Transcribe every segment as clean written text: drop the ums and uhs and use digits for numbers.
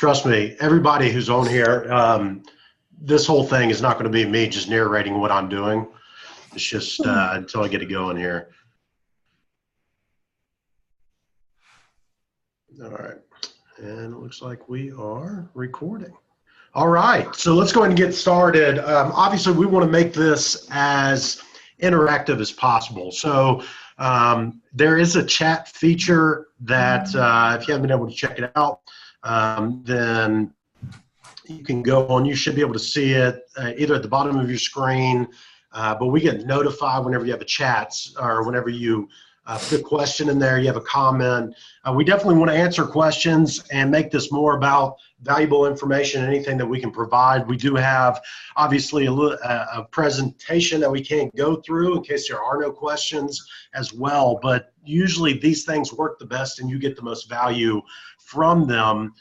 Trust me, everybody who's on here, this whole thing is not going to be me just narrating what I'm doing. It's just until I get it going here. All right. And it looks like we are recording. All right. So let's go ahead and get started. Obviously, we want to make this as interactive as possible. So there is a chat feature that if you haven't been able to check it out, then you can go on. You should be able to see it either at the bottom of your screen, but we get notified whenever you have a chat or whenever you put a question in there, you have a comment. We definitely want to answer questions and make this more about valuable information, anything that we can provide. We do have obviously a presentation that we can't go through in case there are no questions as well, but usually these things work the best and you get the most value from them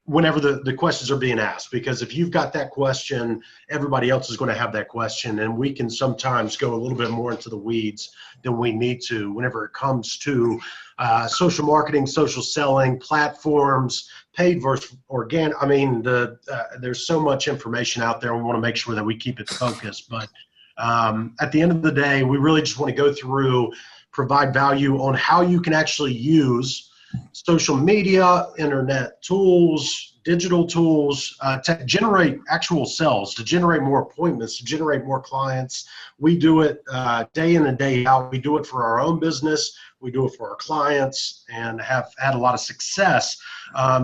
whenever the questions are being asked, because if you've got that question, everybody else is going to have that question, and we can sometimes go a little bit more into the weeds than we need to whenever it comes to social marketing, social selling, platforms, paid versus organic. I mean, there's so much information out there, and we want to make sure that we keep it focused. But at the end of the day, we really just want to go through, provide value on how you can actually use social media, internet tools, digital tools to generate actual sales, to generate more appointments, to generate more clients. We do it day in and day out. We do it for our own business. We do it for our clients and have had a lot of success.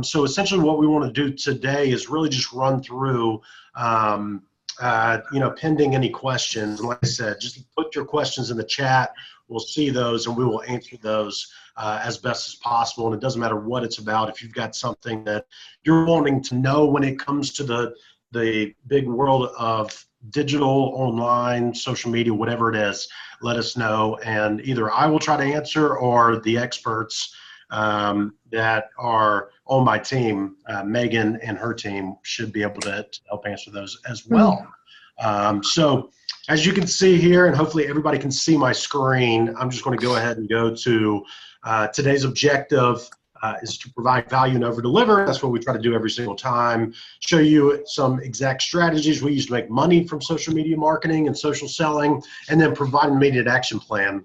So essentially what we want to do today is really just run through pending any questions. And like I said, just put your questions in the chat. We'll see those and we will answer those as best as possible. And it doesn't matter what it's about. If you've got something that you're wanting to know when it comes to the big world of digital, online, social media, whatever it is, let us know. And either I will try to answer or the experts that are on my team, Megan and her team, should be able to help answer those as well. So as you can see here, and hopefully everybody can see my screen, I'm just going to go ahead and go to today's objective is to provide value and over-deliver. That's what we try to do every single time. Show you some exact strategies we use to make money from social media marketing and social selling, and then provide an immediate action plan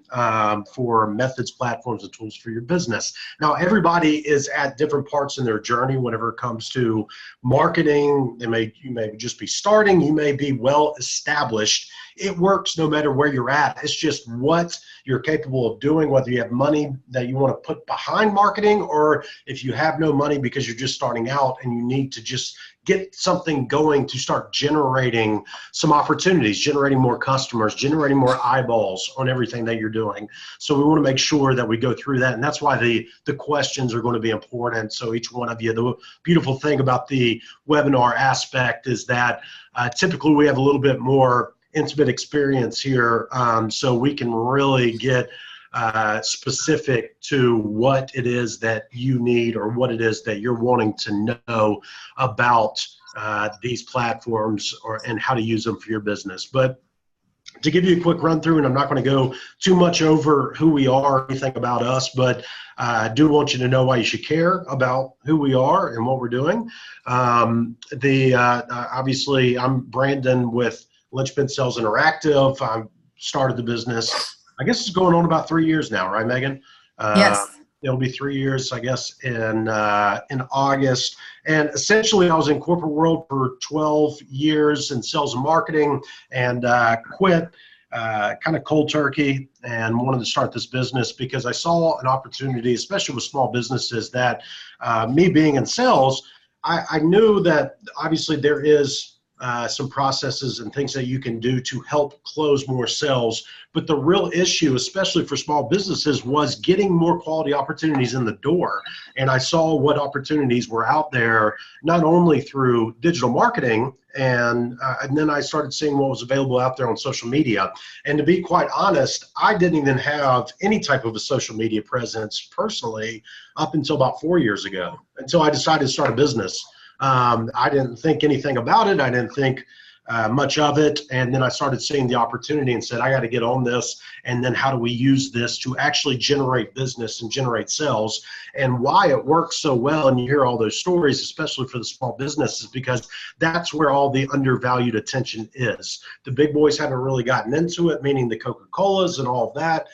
for methods, platforms, and tools for your business. Now, everybody is at different parts in their journey whenever it comes to marketing. You may just be starting. You may be well established. It works no matter where you're at. It's just what you're capable of doing, whether you have money that you want to put behind marketing, or if you have no money because you're just starting out and you need to just get something going to start generating some opportunities, generating more customers, generating more eyeballs on everything that you're doing. So we want to make sure that we go through that, and that's why the questions are going to be important. So each one of you, the beautiful thing about the webinar aspect is that typically we have a little bit more intimate experience here, so we can really get specific to what it is that you need or what it is that you're wanting to know about these platforms and how to use them for your business. But to give you a quick run through, and I'm not going to go too much over who we are or anything about us, but I do want you to know why you should care about who we are and what we're doing. Obviously, I'm Brandon with Linchpin Sales Interactive. I started the business, I guess it's going on about 3 years now, right, Megan? Yes. It'll be 3 years, I guess, in August. And essentially, I was in corporate world for 12 years in sales and marketing, and quit kind of cold turkey and wanted to start this business because I saw an opportunity, especially with small businesses, that me being in sales, I knew that obviously there is some processes and things that you can do to help close more sales. But the real issue, especially for small businesses, was getting more quality opportunities in the door. And I saw what opportunities were out there, not only through digital marketing, and then I started seeing what was available out there on social media. And to be quite honest, I didn't even have any type of a social media presence personally up until about 4 years ago, until I decided to start a business. I didn't think anything about it. I didn't think much of it. And then I started seeing the opportunity and said, I got to get on this. And then how do we use this to actually generate business and generate sales? And why it works so well, and you hear all those stories, especially for the small businesses, because that's where all the undervalued attention is. The big boys haven't really gotten into it, meaning the Coca-Colas and all of that.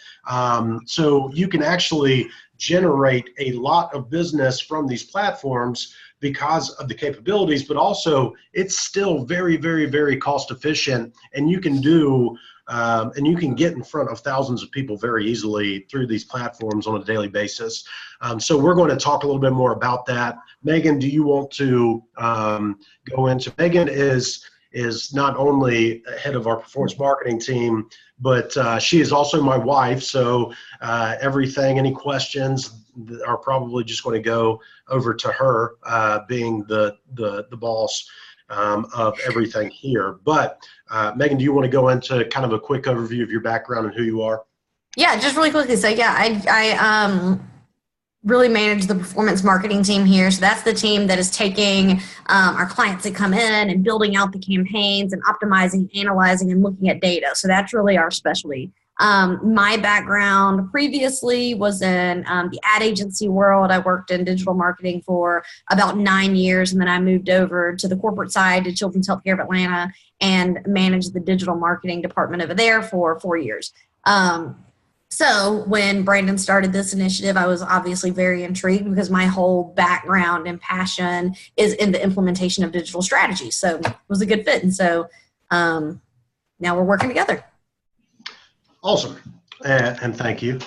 So you can actually generate a lot of business from these platforms because of the capabilities, but also it's still very, very, very cost efficient, and you can do and you can get in front of thousands of people very easily through these platforms on a daily basis. So we're going to talk a little bit more about that. Megan, do you want to go into? Megan is not only head of our performance marketing team, but she is also my wife. So everything, any questions are probably just going to go over to her, being the boss of everything here. But Megan, do you want to go into kind of a quick overview of your background and who you are? Yeah, just really quickly. So yeah, I really manage the performance marketing team here. So that's the team that is taking our clients that come in and building out the campaigns and optimizing, analyzing, and looking at data. So that's really our specialty. My background previously was in the ad agency world. I worked in digital marketing for about 9 years, and then I moved over to the corporate side to Children's Healthcare of Atlanta and managed the digital marketing department over there for 4 years. So when Brandon started this initiative, I was obviously very intrigued because my whole background and passion is in the implementation of digital strategy. So it was a good fit. And so now we're working together. Awesome. And thank you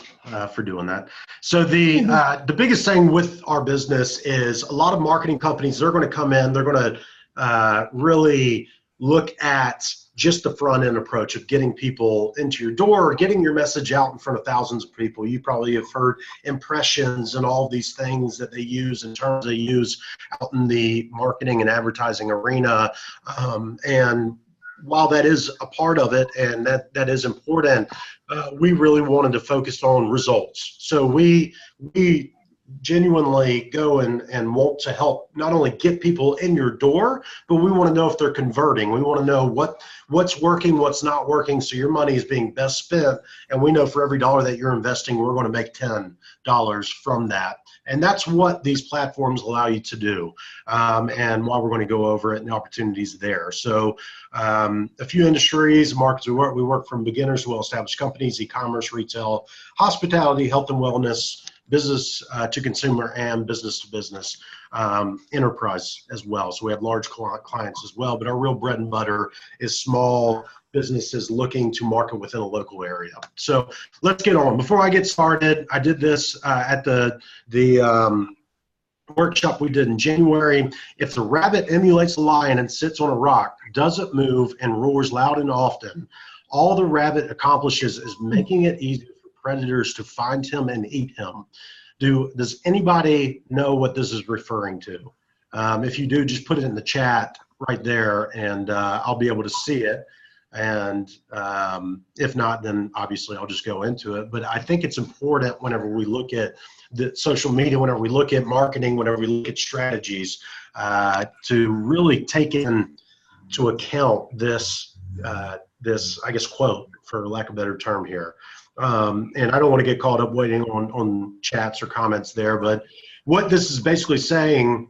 for doing that. So the biggest thing with our business is a lot of marketing companies, they're going to come in, they're going to really look at just the front end approach of getting people into your door, or getting your message out in front of thousands of people. You probably have heard impressions and all these things that they use in terms they use out in the marketing and advertising arena. And while that is a part of it, and that is important, we really wanted to focus on results. So we genuinely go and want to help not only get people in your door, but we want to know if they're converting. We want to know what's working, what's not working, so your money is being best spent. And we know for every dollar that you're investing, we're going to make $10 from that. And that's what these platforms allow you to do, and why we're going to go over it and the opportunities there. So a few industries, markets we work from beginners to well-established companies, e-commerce, retail, hospitality, health and wellness, business to consumer, and business to business, enterprise as well. So we have large clients as well, but our real bread and butter is small businesses looking to market within a local area. So let's get on. Before I get started, I did this at the workshop we did in January. If the rabbit emulates a lion and sits on a rock, doesn't move, and roars loud and often, all the rabbit accomplishes is making it easier predators to find him and eat him. Does anybody know what this is referring to? If you do, just put it in the chat right there, and I'll be able to see it. And if not, then obviously I'll just go into it. But I think it's important whenever we look at the social media, whenever we look at marketing, whenever we look at strategies, to really take into account this, I guess, quote, for lack of a better term here. And I don't want to get caught up waiting on chats or comments there, but what this is basically saying,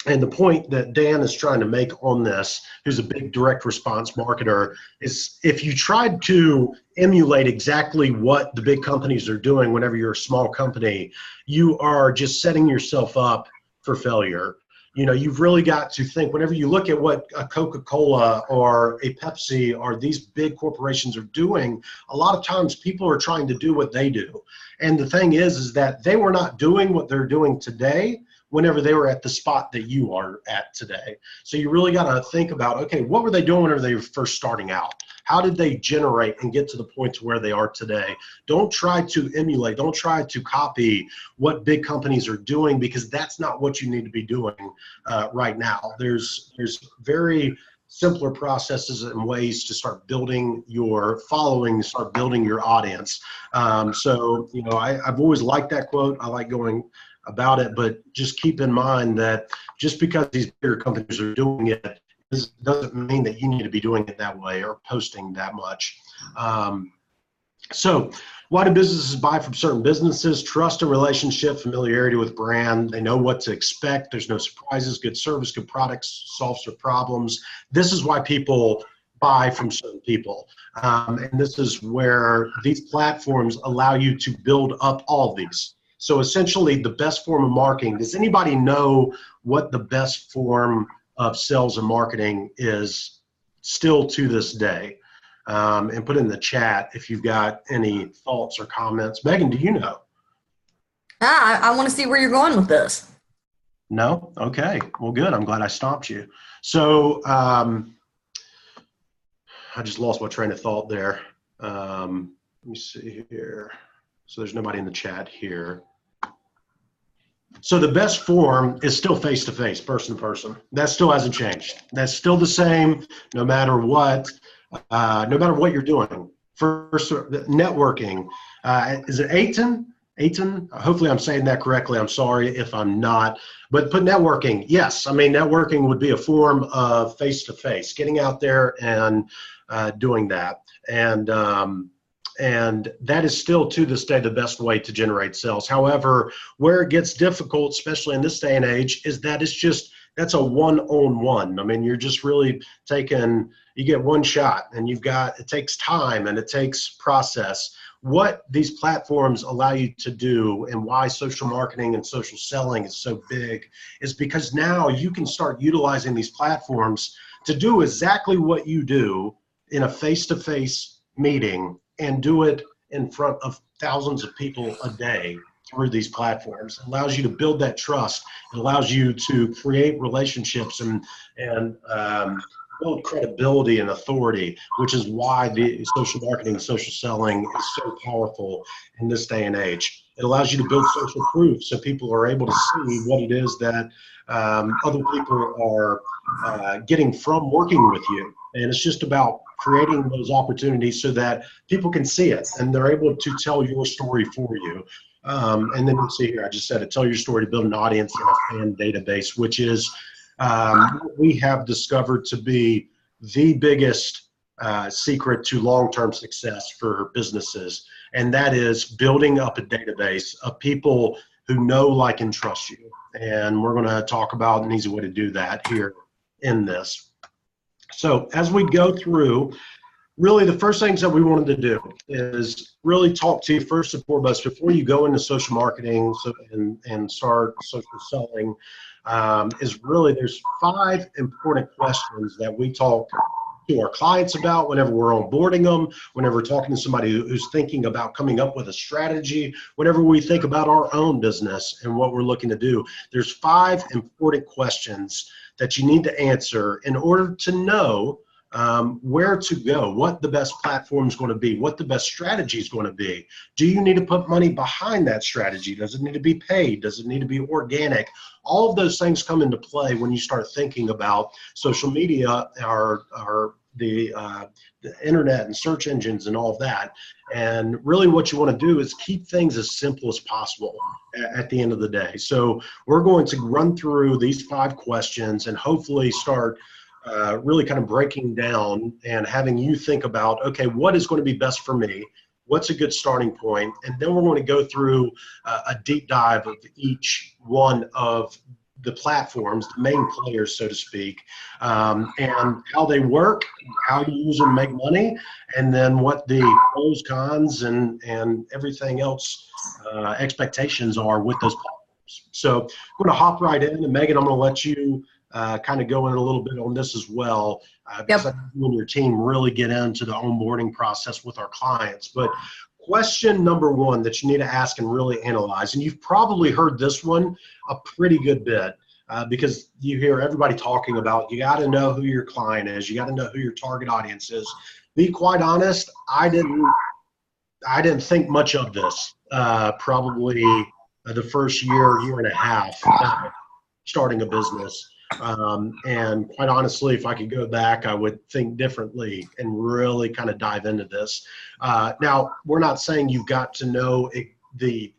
and the point that Dan is trying to make on this, who's a big direct response marketer, is if you tried to emulate exactly what the big companies are doing whenever you're a small company, you are just setting yourself up for failure. You know, you've really got to think, whenever you look at what a Coca-Cola or a Pepsi or these big corporations are doing, a lot of times people are trying to do what they do. And the thing is that they were not doing what they're doing today whenever they were at the spot that you are at today. So you really got to think about, okay, what were they doing whenever they were first starting out? How did they generate and get to the point to where they are today? Don't try to emulate, don't try to copy what big companies are doing, because that's not what you need to be doing right now. There's very simpler processes and ways to start building your following, start building your audience. So, you know, I've always liked that quote. I like going about it, but just keep in mind that just because these bigger companies are doing it, doesn't mean that you need to be doing it that way or posting that much. So why do businesses buy from certain businesses? Trust and relationship, familiarity with brand. They know what to expect. There's no surprises, good service, good products, solves their problems. This is why people buy from certain people. And this is where these platforms allow you to build up all of these. So essentially the best form of marketing, does anybody know what the best form of sales and marketing is still to this day? And put in the chat if you've got any thoughts or comments. Megan, do you know? I want to see where you're going with this. No? Okay. Well, good. I'm glad I stopped you. So I just lost my train of thought there. Let me see here. So there's nobody in the chat here. So the best form is still face-to-face, person-to-person. That still hasn't changed. That's still the same no matter what you're doing. First, networking. Is it Aiton? Aiton? Hopefully I'm saying that correctly. I'm sorry if I'm not. But put networking. Yes, I mean, networking would be a form of face-to-face, getting out there and doing that. And that is still to this day the best way to generate sales. However, where it gets difficult, especially in this day and age, is that that's a one-on-one. I mean, you're just really you get one shot, and it takes time and it takes process. What these platforms allow you to do and why social marketing and social selling is so big is because now you can start utilizing these platforms to do exactly what you do in a face-to-face meeting and do it in front of thousands of people a day through these platforms. It allows you to build that trust. It allows you to create relationships and build credibility and authority, which is why the social marketing and social selling is so powerful in this day and age. It allows you to build social proof so people are able to see what it is that other people are getting from working with you. And it's just about creating those opportunities so that people can see it and they're able to tell your story for you. And then you see here, I just said it, tell your story to build an audience and a fan database, which is what we have discovered to be the biggest secret to long-term success for businesses. And that is building up a database of people who know, like, and trust you. And we're going to talk about an easy way to do that here in this. So as we go through, really the first things that we wanted to do is really talk to you first and foremost before you go into social marketing and start social selling, is really there's 5 important questions that we talk to our clients about whenever we're onboarding them, whenever we're talking to somebody who's thinking about coming up with a strategy, whenever we think about our own business and what we're looking to do. There's 5 important questions that you need to answer in order to know where to go, what the best platform is going to be, what the best strategy is going to be. Do you need to put money behind that strategy? Does it need to be paid? Does it need to be organic? All of those things come into play when you start thinking about social media or the internet and search engines and all of that. And really what you want to do is keep things as simple as possible at the end of the day. So we're going to run through these 5 questions and hopefully start really kind of breaking down and having you think about, okay, what is going to be best for me? What's a good starting point? And then we're going to go through a deep dive of each one of the platforms, the main players, so to speak, and how they work, how you use them to make money, and then what the pros, cons, and everything else expectations are with those platforms. So I'm going to hop right in, and Megan, I'm going to let you kind of go in a little bit on this as well, because you and your team really get into the onboarding process with our clients. But question number 1 that you need to ask and really analyze, and you've probably heard this one a pretty good bit because you hear everybody talking about you got to know who your client is, you got to know who your target audience is. Be quite honest, I didn't think much of this probably the first year and a half starting a business. And quite honestly, if I could go back, I would think differently and really kind of dive into this. Now, we're not saying you've got to know the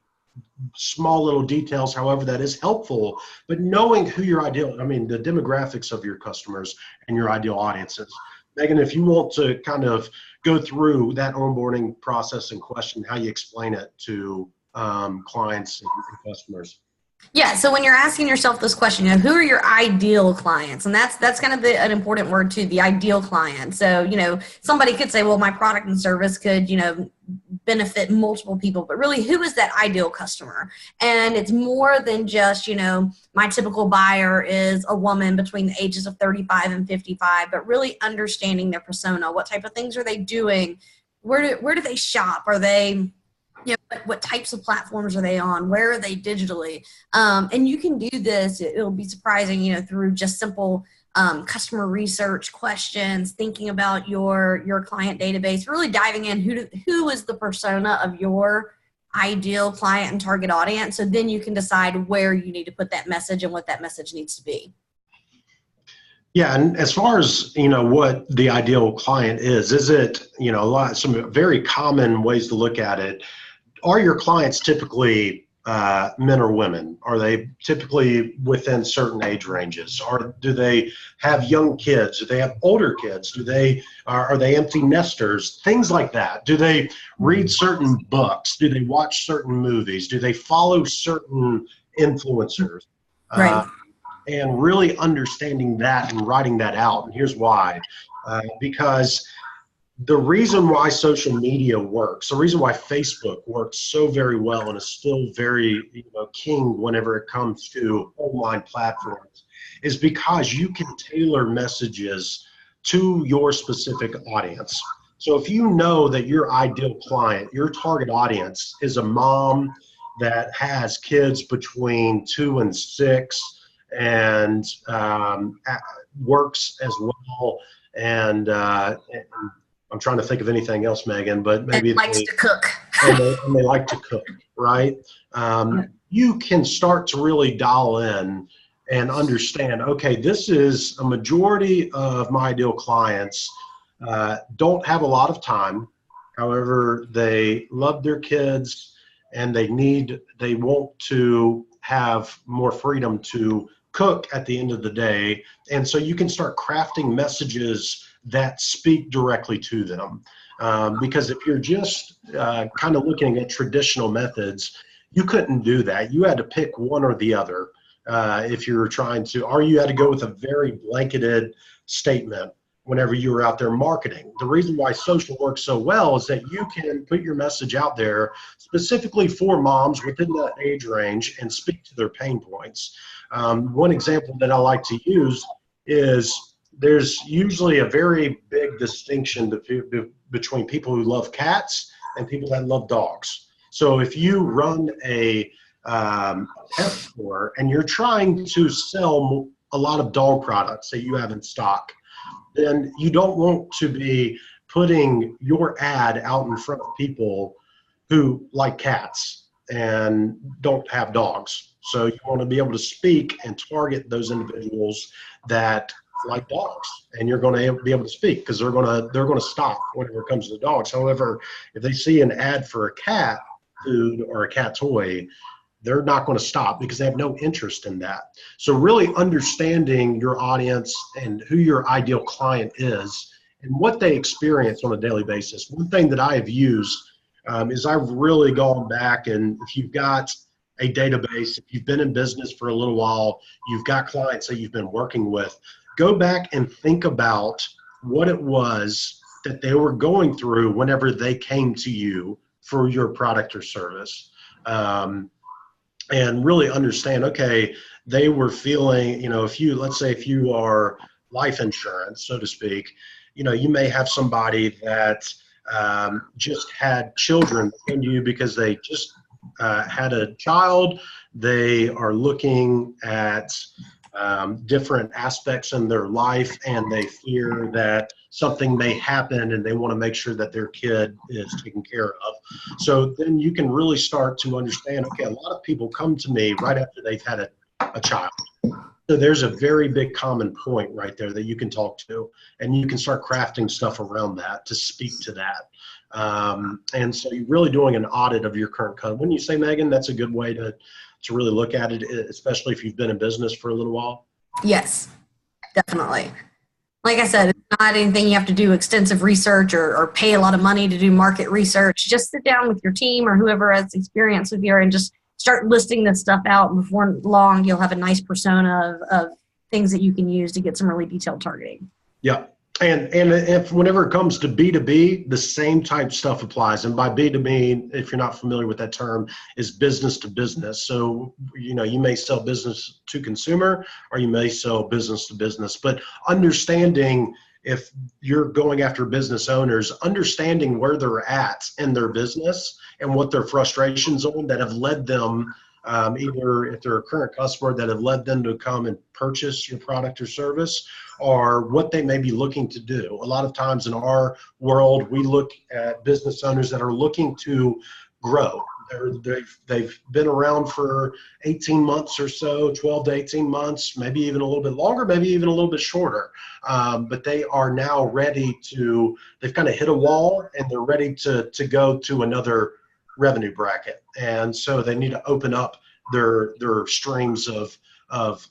small little details, however that is helpful, but knowing who your ideal, I mean, the demographics of your customers and your ideal audiences. Megan, if you want to kind of go through that onboarding process and question how you explain it to clients and customers. Yeah, so when you're asking yourself this question, who are your ideal clients? And that's kind of an important word too, the ideal client. So, somebody could say, well, my product and service could, benefit multiple people, but really, who is that ideal customer? And it's more than just, my typical buyer is a woman between the ages of 35 and 55, but really understanding their persona. What type of things are they doing? Where do they shop? Are they what types of platforms are they on? Where are they digitally? And you can do this. It'll be surprising, through just simple customer research questions, thinking about your client database, really diving in who is the persona of your ideal client and target audience. So then you can decide where you need to put that message and what that message needs to be. Yeah, and as far as what the ideal client is it some very common ways to look at it. Are your clients typically men or women? Are they typically within certain age ranges? Or do they have young kids? Do they have older kids? Are they empty nesters? Things like that. Do they read certain books? Do they watch certain movies? Do they follow certain influencers? Right. And really understanding that and writing that out. And here's why. Because the reason why social media works, the reason why Facebook works so very well and is still very king whenever it comes to online platforms, is because you can tailor messages to your specific audience. So if you know that your ideal client, your target audience, is a mom that has kids between 2 and 6 and works as well, and I'm trying to think of anything else, Megan, but maybe and likes to cook. and they like to cook, right? You can start to really dial in and understand, okay, this is a majority of my ideal clients don't have a lot of time. However, they love their kids and they want to have more freedom to cook at the end of the day. And so you can start crafting messages that speak directly to them. Because if you're just kind of looking at traditional methods, you couldn't do that. You had to pick one or the other if you were trying to, or you had to go with a very blanketed statement whenever you were out there marketing. The reason why social works so well is that you can put your message out there specifically for moms within that age range and speak to their pain points. One example that I like to use is there's usually a very big distinction between people who love cats and people that love dogs. So if you run a pet store and you're trying to sell a lot of dog products that you have in stock, then you don't want to be putting your ad out in front of people who like cats and don't have dogs. So you want to be able to speak and target those individuals that like dogs, and you're going to be able to speak because they're going to stop whenever it comes to the dogs. However, if they see an ad for a cat food or a cat toy, they're not going to stop because they have no interest in that. So really understanding your audience and who your ideal client is and what they experience on a daily basis. One thing that I have used is I've really gone back, and if you've got a database, if you've been in business for a little while, you've got clients that you've been working with, go back and think about what it was that they were going through whenever they came to you for your product or service. And really understand, okay, they were feeling, let's say if you are life insurance, so to speak, you may have somebody that just had children in you because they just had a child. They are looking at different aspects in their life, and they fear that something may happen and they want to make sure that their kid is taken care of. So then you can really start to understand, okay, a lot of people come to me right after they've had a child. So there's a very big common point right there that you can talk to, and you can start crafting stuff around that to speak to that. And so you're really doing an audit of your current company. Wouldn't you say, Megan, that's a good way to really look at it, especially if you've been in business for a little while? Yes, definitely. Like I said, it's not anything you have to do extensive research or pay a lot of money to do market research. Just sit down with your team or whoever has experience with you and just start listing this stuff out. And before long, you'll have a nice persona of things that you can use to get some really detailed targeting. Yeah. And if whenever it comes to B2B, the same type stuff applies. And by B2B, if you're not familiar with that term, is business to business. So, you know, you may sell business to consumer or you may sell business to business, but understanding if you're going after business owners, understanding where they're at in their business and what their frustrations are that have led them, either if they're a current customer that have led them to come and purchase your product or service, or what they may be looking to do. A lot of times in our world, we look at business owners that are looking to grow. They've been around for 18 months or so, 12 to 18 months, maybe even a little bit longer, maybe even a little bit shorter. But they are now ready to, they've kind of hit a wall and they're ready to go to another revenue bracket. And so they need to open up their streams of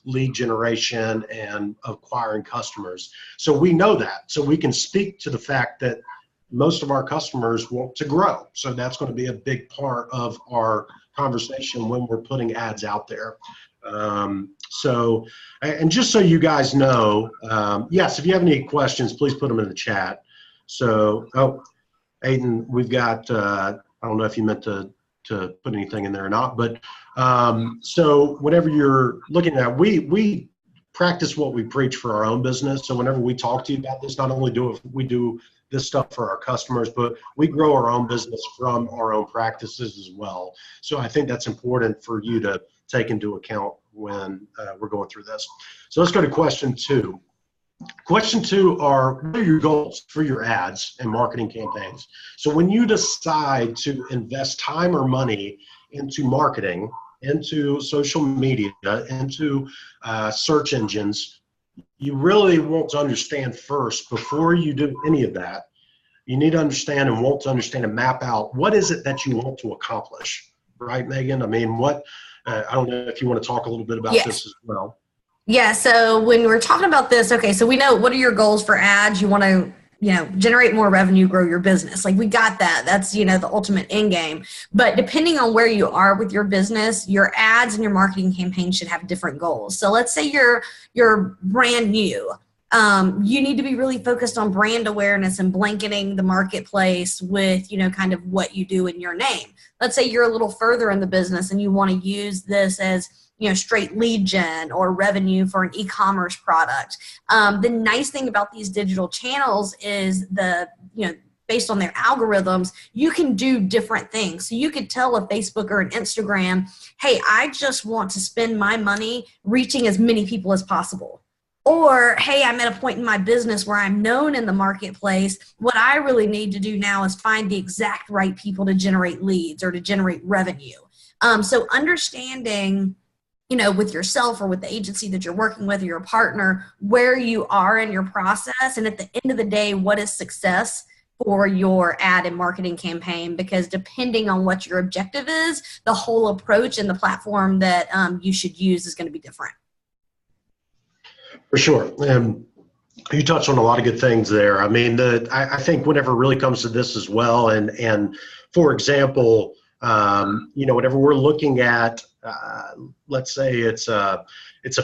lead generation and acquiring customers. So we know that. So we can speak to the fact that most of our customers want to grow. So that's going to be a big part of our conversation when we're putting ads out there. So, and just so you guys know, yes, if you have any questions, please put them in the chat. So, oh, Aiden, we've got, I don't know if you meant to put anything in there or not, but so whenever you're looking at, we practice what we preach for our own business. So whenever we talk to you about this, not only do we do this stuff for our customers, but we grow our own business from our own practices as well. So I think that's important for you to take into account when we're going through this. So let's go to question 2. Question 2 are, what are your goals for your ads and marketing campaigns? So when you decide to invest time or money into marketing, into social media, into search engines, you really want to understand first, before you do any of that, you need to understand and want to understand and map out what is it that you want to accomplish, right, Megan? I mean, what, I don't know if you want to talk a little bit about this as well. Yeah, so when we're talking about this, okay, so we know what are your goals for ads. You want to, you know, generate more revenue, grow your business. Like we got that. That's, you know, the ultimate end game. But depending on where you are with your business, your ads and your marketing campaign should have different goals. So let's say you're brand new. You need to be really focused on brand awareness and blanketing the marketplace with, you know, kind of what you do in your name. Let's say you're a little further in the business and you want to use this as, you know, straight lead gen or revenue for an e-commerce product. The nice thing about these digital channels is based on their algorithms, you can do different things. So you could tell a Facebook or an Instagram, hey, I just want to spend my money reaching as many people as possible. Or, hey, I'm at a point in my business where I'm known in the marketplace. What I really need to do now is find the exact right people to generate leads or to generate revenue. So understanding, you know, with yourself or with the agency that you're working with or your partner, where you are in your process. And at the end of the day, what is success for your ad and marketing campaign? Because depending on what your objective is, the whole approach and the platform that you should use is going to be different. For sure. You touched on a lot of good things there. I mean, I think whenever it really comes to this as well, and for example, you know, whenever we're looking at, let's say it's a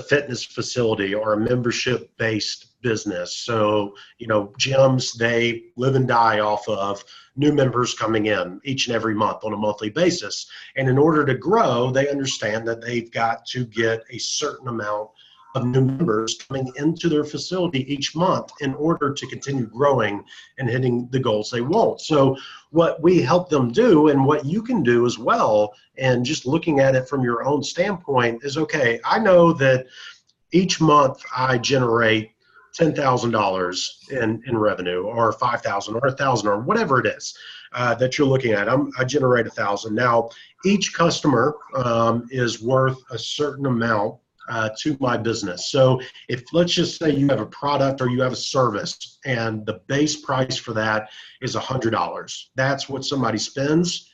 fitness facility or a membership-based business. So, you know, gyms, they live and die off of new members coming in each and every month on a monthly basis. And in order to grow, they understand that they've got to get a certain amount of new members coming into their facility each month in order to continue growing and hitting the goals they want. So what we help them do, and what you can do as well, and just looking at it from your own standpoint, is, okay, I know that each month I generate $10,000 in revenue, or $5,000 or $1,000 or whatever it is that you're looking at. I generate $1,000. Now, each customer is worth a certain amount to my business. So if, let's just say you have a product or you have a service and the base price for that is $100. That's what somebody spends.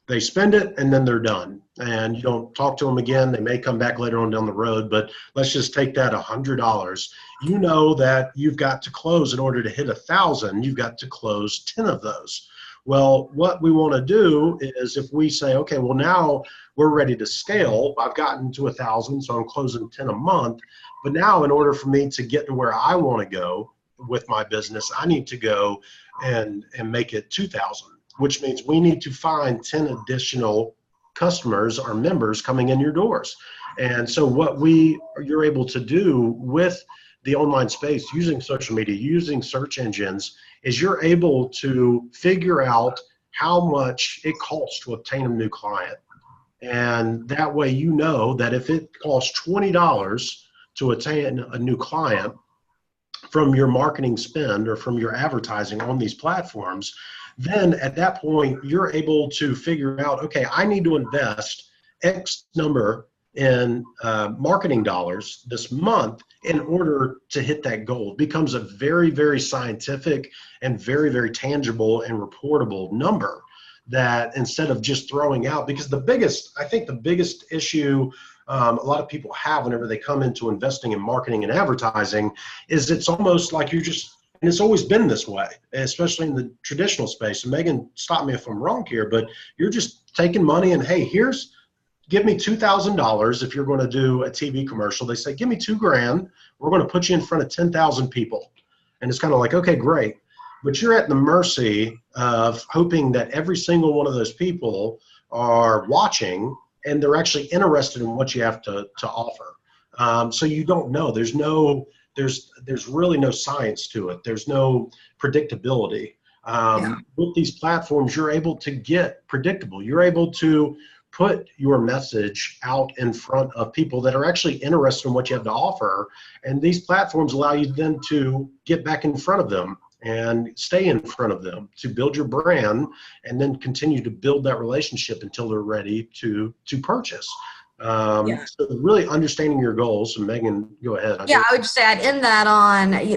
They spend it and then they're done. And you don't talk to them again. They may come back later on down the road, but let's just take that $100. You know that you've got to close in order to hit 1,000, you've got to close 10 of those. Well, what we want to do is if we say, okay, well now we're ready to scale. I've gotten to 1,000, so I'm closing 10 a month. But now in order for me to get to where I want to go with my business, I need to go and make it 2,000. Which means we need to find 10 additional customers or members coming in your doors. And so what you're able to do with the online space, using social media, using search engines, is you're able to figure out how much it costs to obtain a new client. And that way you know that if it costs $20 to attain a new client from your marketing spend or from your advertising on these platforms, then at that point, you're able to figure out, okay, I need to invest X number in marketing dollars this month in order to hit that goal. It becomes a very, very scientific and very, very tangible and reportable number that instead of just throwing out, because I think the biggest issue a lot of people have whenever they come into investing in marketing and advertising is it's almost like and it's always been this way, especially in the traditional space. And Megan, stop me if I'm wrong here, but you're just taking money and, hey, give me $2,000 if you're going to do a TV commercial. They say, give me $2,000. We're going to put you in front of 10,000 people. And it's kind of like, okay, great. But you're at the mercy of hoping that every single one of those people are watching and they're actually interested in what you have to offer. So you don't know. There's really no science to it. There's no predictability. With these platforms, you're able to get predictable. You're able to put your message out in front of people that are actually interested in what you have to offer. And these platforms allow you then to get back in front of them and stay in front of them to build your brand and then continue to build that relationship until they're ready to purchase. So really understanding your goals. And Megan, go ahead. I would just add in that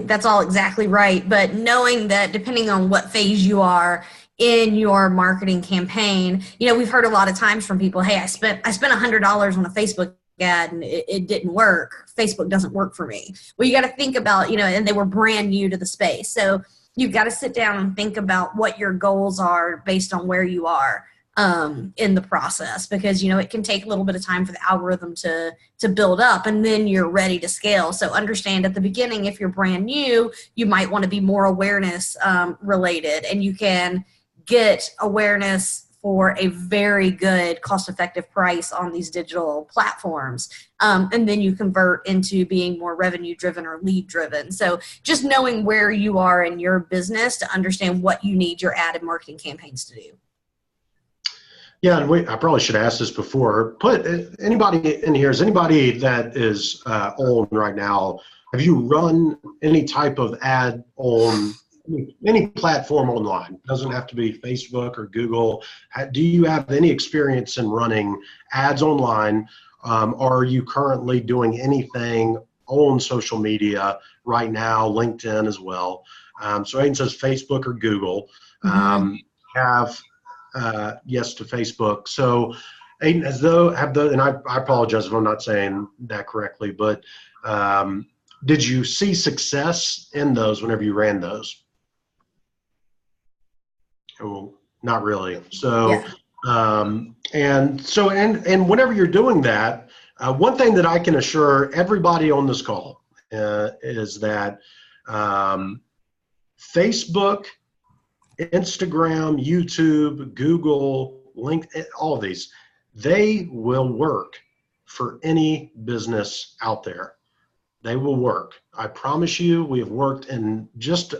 that's all exactly right. But knowing that depending on what phase you are in your marketing campaign, we've heard a lot of times from people, hey, I spent $100 on a Facebook ad and it didn't work. Facebook doesn't work for me. Well, you got to think about, and they were brand new to the space. So you've got to sit down and think about what your goals are based on where you are in the process, because it can take a little bit of time for the algorithm to build up, and then you're ready to scale. So understand at the beginning, if you're brand new, you might want to be more awareness related, and you can get awareness for a very good cost-effective price on these digital platforms, and then you convert into being more revenue driven or lead driven. So just knowing where you are in your business to understand what you need your ad and marketing campaigns to do. Yeah, and I probably should ask this before. Anybody in here, is anybody that is on right now, have you run any type of ad on any platform online? It doesn't have to be Facebook or Google. Do you have any experience in running ads online? Are you currently doing anything on social media right now, LinkedIn as well? So Aiden says Facebook or Google. Yes to Facebook. So Aiden, and I apologize if I'm not saying that correctly, but did you see success in those whenever you ran those? Well, not really. So, and whenever you're doing that, one thing that I can assure everybody on this call is that Facebook, Instagram, YouTube, Google, LinkedIn, all of these, they will work for any business out there. They will work. I promise you, we have worked in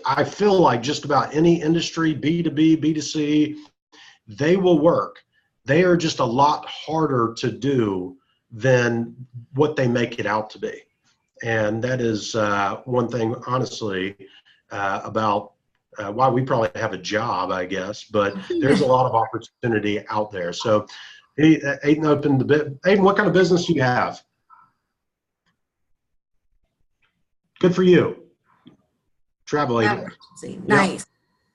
I feel like just about any industry, B2B, B2C, they will work. They are just a lot harder to do than what they make it out to be. And that is one thing, honestly, about why we probably have a job, I guess, but there's a lot of opportunity out there. So Aiden opened the bit. Aiden, what kind of business do you have? Good for you. Travel agent. Nice.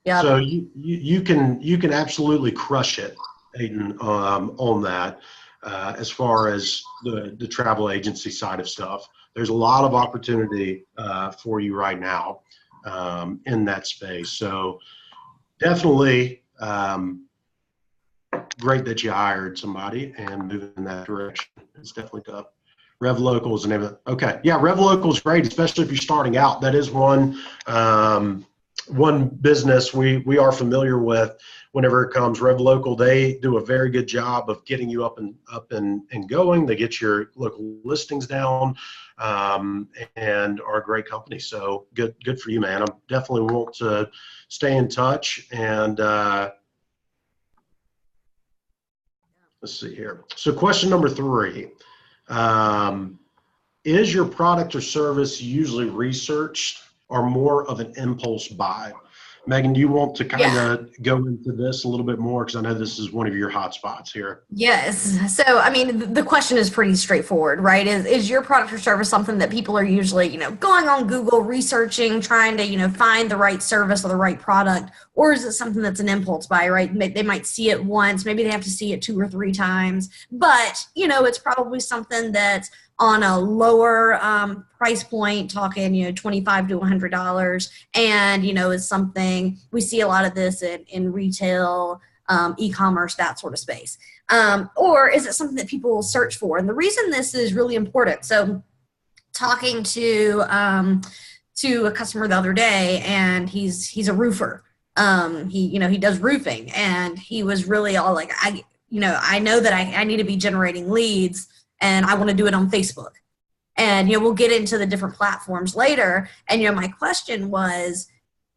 Yeah. So you can absolutely crush it, Aiden, on that. As far as the travel agency side of stuff, there's a lot of opportunity for you right now in that space. So definitely great that you hired somebody and moving in that direction. It's definitely good. RevLocal is the name of it. Okay, yeah, RevLocal is great, especially if you're starting out. That is one business we are familiar with. Whenever it comes, RevLocal, they do a very good job of getting you up and going. They get your local listings down, and are a great company. So good for you, man. I definitely want to stay in touch. And let's see here. So question number 3. Is your product or service usually researched or more of an impulse buy? Megan, do you want to kind of go into this a little bit more? Because I know this is one of your hot spots here. Yes. So, I mean, the question is pretty straightforward, right? Is your product or service something that people are usually, going on Google, researching, trying to, find the right service or the right product? Or is it something that's an impulse buy, right? They might see it once, maybe they have to see it 2 or 3 times, but, it's probably something that's on a lower price point, talking, $25 to $100, and, is something, we see a lot of this in retail, e-commerce, that sort of space. Or is it something that people will search for? And the reason this is really important, so talking to a customer the other day, and he's a roofer. He does roofing, and he was really all like, I know that I need to be generating leads, and I want to do it on Facebook. And, we'll get into the different platforms later. And, my question was,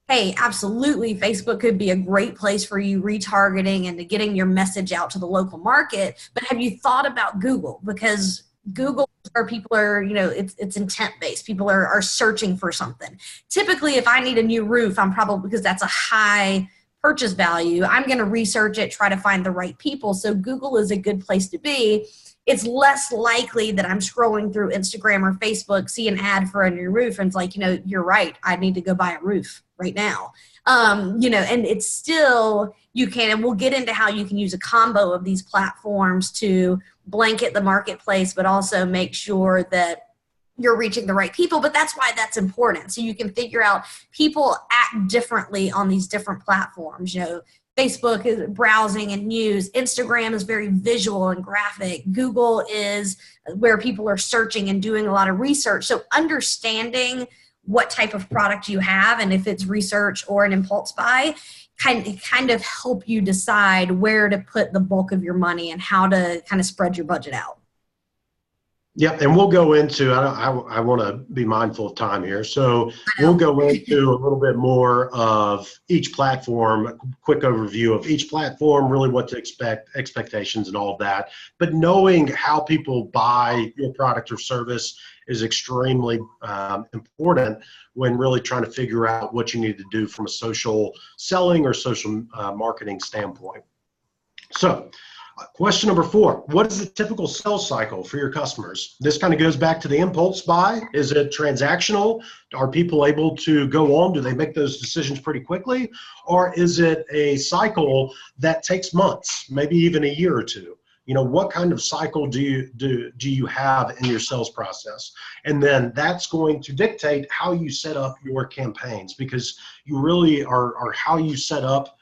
hey, absolutely, Facebook could be a great place for you retargeting and to getting your message out to the local market. But have you thought about Google? Because Google, where people are, it's intent based. People are searching for something. Typically, if I need a new roof, I'm probably, because that's a high purchase value, I'm going to research it, try to find the right people. So Google is a good place to be. It's less likely that I'm scrolling through Instagram or Facebook, see an ad for a new roof, and it's like, you're right, I need to go buy a roof right now. And it's still, you can, and we'll get into how you can use a combo of these platforms to blanket the marketplace, but also make sure that you're reaching the right people. But that's why that's important. So you can figure out people act differently on these different platforms. Facebook is browsing and news. Instagram is very visual and graphic. Google is where people are searching and doing a lot of research. So understanding what type of product you have, and if it's research or an impulse buy, kind of help you decide where to put the bulk of your money and how to kind of spread your budget out. Yep, and we'll go into, I want to be mindful of time here, so we'll go into a little bit more of each platform, a quick overview of each platform, really what to expect, expectations and all of that. But knowing how people buy your product or service is extremely important when really trying to figure out what you need to do from a social selling or social marketing standpoint. So, question number 4, what is the typical sales cycle for your customers? This kind of goes back to the impulse buy. Is it transactional? Are people able to go on? Do they make those decisions pretty quickly? Or is it a cycle that takes months, maybe even a year or 2? What kind of cycle do you have in your sales process? And then that's going to dictate how you set up your campaigns, because you really are how you set up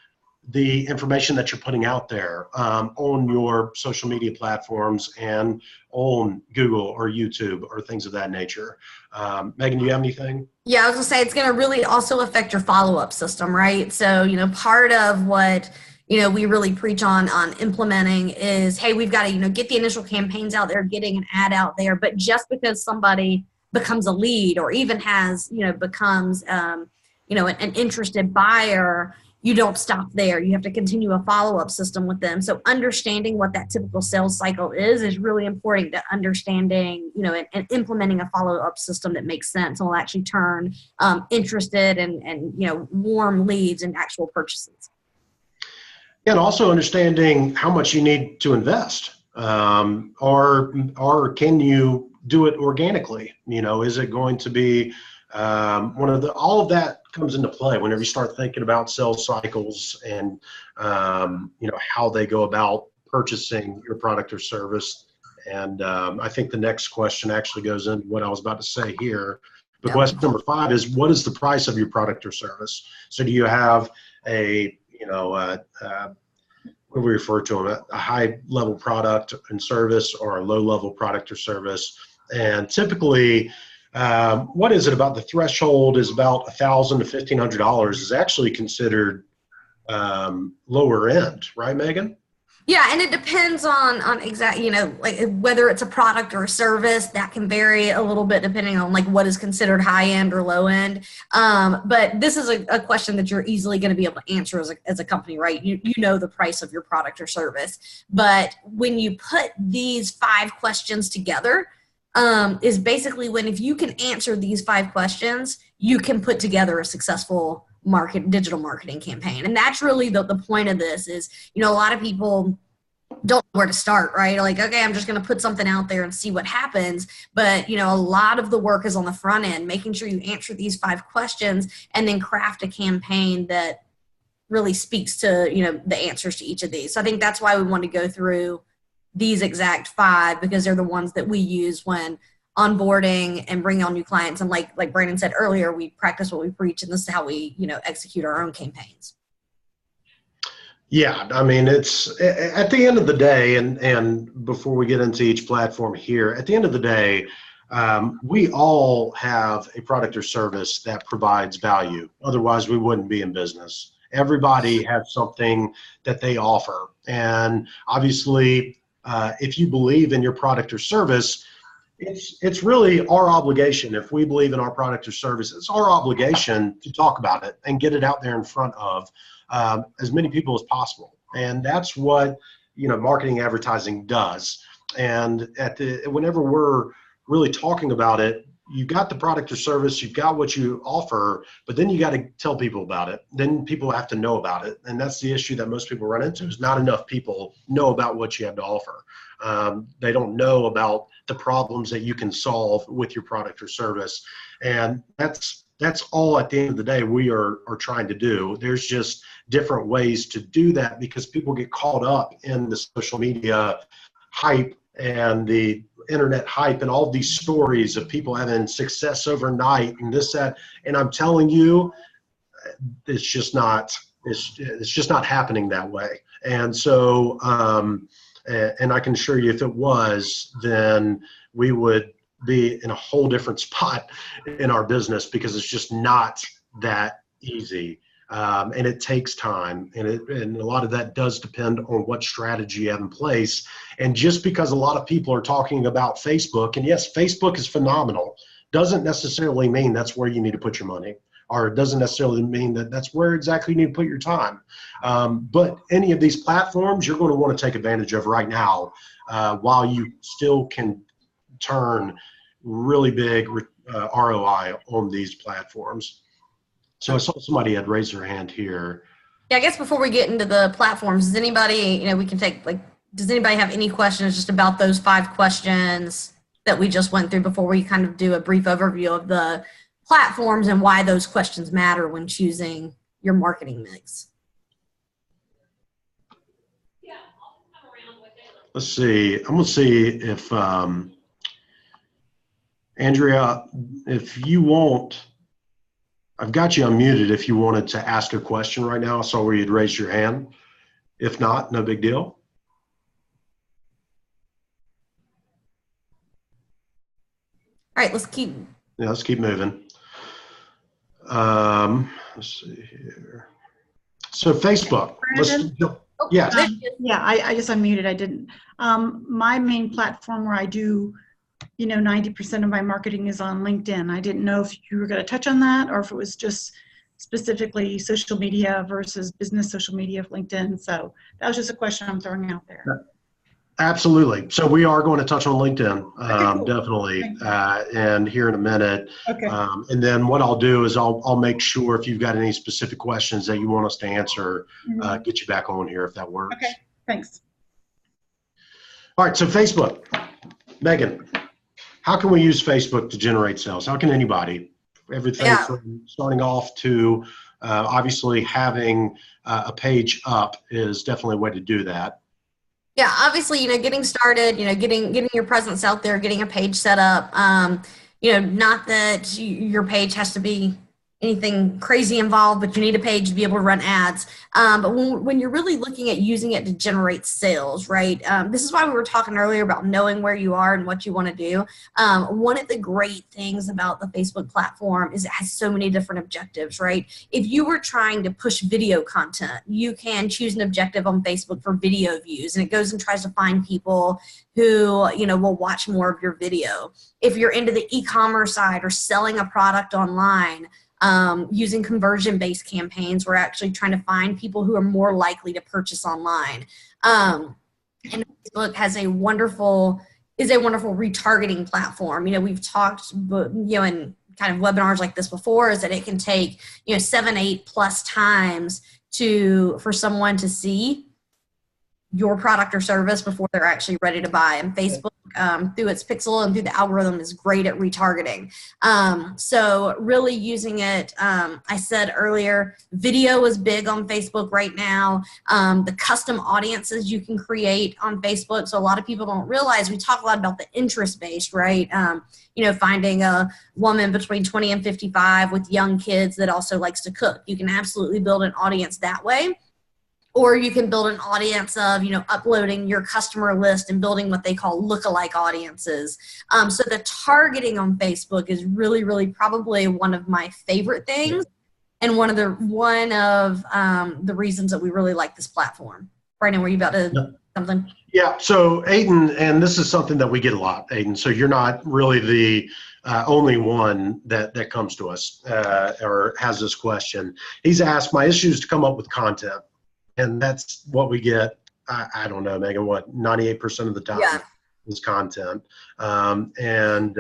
the information that you're putting out there on your social media platforms and on Google or YouTube or things of that nature. Megan, do you have anything? Yeah, I was gonna say it's gonna really also affect your follow-up system, right? So, part of what we really preach on implementing is, hey, we've got to, get the initial campaigns out there, getting an ad out there. But just because somebody becomes a lead or even has, becomes, an interested buyer, you don't stop there. You have to continue a follow-up system with them. So understanding what that typical sales cycle is really important to understanding, and implementing a follow-up system that makes sense and will actually turn interested and warm leads into actual purchases. And also understanding how much you need to invest, or can you do it organically? Is it going to be All of that comes into play whenever you start thinking about sales cycles and how they go about purchasing your product or service. And I think the next question actually goes into what I was about to say here. But question number 5 is, what is the price of your product or service? So do you have what do we refer to them, a high level product and service or a low level product or service? And typically, what is it about the threshold is about $1,000 to $1,500 is actually considered lower end, right, Megan? Yeah, and it depends on exact, like whether it's a product or a service. That can vary a little bit depending on like what is considered high end or low end. But this is a question that you're easily going to be able to answer as a company, right? You know the price of your product or service. But when you put these 5 questions together, is basically if you can answer these 5 questions, you can put together a successful digital marketing campaign. And that's really the point of this is, a lot of people don't know where to start, right? Like, okay, I'm just going to put something out there and see what happens. But, a lot of the work is on the front end, making sure you answer these 5 questions and then craft a campaign that really speaks to, the answers to each of these. So I think that's why we want to go through these exact 5, because they're the ones that we use when onboarding and bringing on new clients. And like Brandon said earlier, we practice what we preach, and this is how we, execute our own campaigns. Yeah, I mean, it's at the end of the day, and before we get into each platform here, at the end of the day, we all have a product or service that provides value. Otherwise, we wouldn't be in business. Everybody has something that they offer. And obviously, if you believe in your product or service, it's really our obligation. If we believe in our product or service, it's our obligation to talk about it and get it out there in front of as many people as possible. And that's what marketing advertising does. And whenever we're really talking about it, you got the product or service, you've got what you offer, but then you got to tell people about it. Then people have to know about it. And that's the issue that most people run into, is not enough people know about what you have to offer. They don't know about the problems that you can solve with your product or service. And that's all at the end of the day we are trying to do. There's just different ways to do that, because people get caught up in the social media hype and the internet hype and all these stories of people having success overnight and this, that. And I'm telling you, it's just not happening that way. And so, and I can assure you, if it was, then we would be in a whole different spot in our business, because it's just not that easy. And it takes time, and a lot of that does depend on what strategy you have in place. And just because a lot of people are talking about Facebook, and yes, Facebook is phenomenal, doesn't necessarily mean that's where you need to put your money, or it doesn't necessarily mean that that's where exactly you need to put your time. But any of these platforms you're going to want to take advantage of right now, while you still can turn really big ROI on these platforms. So I saw somebody had raised their hand here. Yeah, I guess before we get into the platforms, does anybody, we can take, does anybody have any questions just about those 5 questions that we just went through before we kind of do a brief overview of the platforms and why those questions matter when choosing your marketing mix? Yeah, I'll come around with it. Let's see. I'm going to see if, Andrea, if you won't, I've got you unmuted if you wanted to ask a question right now. I saw where you'd raised your hand. If not, no big deal. All right, let's keep moving. Let's see here. So Facebook. I just unmuted. I didn't. My main platform where I do 90% of my marketing is on LinkedIn. I didn't know if you were going to touch on that, or if it was just specifically social media versus business social media of LinkedIn. So that was just a question I'm throwing out there. Absolutely. So we are going to touch on LinkedIn, Okay, cool. definitely, and here in a minute. Okay. And then what I'll do is I'll make sure, if you've got any specific questions that you want us to answer, get you back on here if that works. Okay, thanks. All right, so Facebook. Megan, how can we use Facebook to generate sales? How can anybody? Everything Yeah. from starting off to obviously having a page up is definitely a way to do that. Yeah, obviously, getting started, getting your presence out there, getting a page set up. Not that your page has to be anything crazy involved, but you need a page to be able to run ads. But when you're really looking at using it to generate sales, right? This is why we were talking earlier about knowing where you are and what you want to do. One of the great things about the Facebook platform is it has so many different objectives, right? If you were trying to push video content, you can choose an objective on Facebook for video views, and it goes and tries to find people who, will watch more of your video. If you're into the e-commerce side or selling a product online, using conversion-based campaigns, we're actually trying to find people who are more likely to purchase online. And Facebook has is a wonderful retargeting platform. We've talked, in kind of webinars like this before, is that it can take 7, 8+ times for someone to see your product or service before they're actually ready to buy. And Facebook, through its pixel and through the algorithm, is great at retargeting. So really using it, I said earlier, video is big on Facebook right now. The custom audiences you can create on Facebook. So a lot of people don't realize, we talk a lot about the interest-based, right? Finding a woman between 20 and 55 with young kids that also likes to cook. You can absolutely build an audience that way. Or you can build an audience of, uploading your customer list and building what they call lookalike audiences. So the targeting on Facebook is really, really probably one of my favorite things, and one of the reasons that we really like this platform. Brandon, were you about to something? Yeah. So Aiden, and this is something that we get a lot, Aiden. So you're not really the only one that comes to us or has this question. He's asked, my issue is to come up with content. And that's what we get, I don't know, Megan, 98% of the time is content. And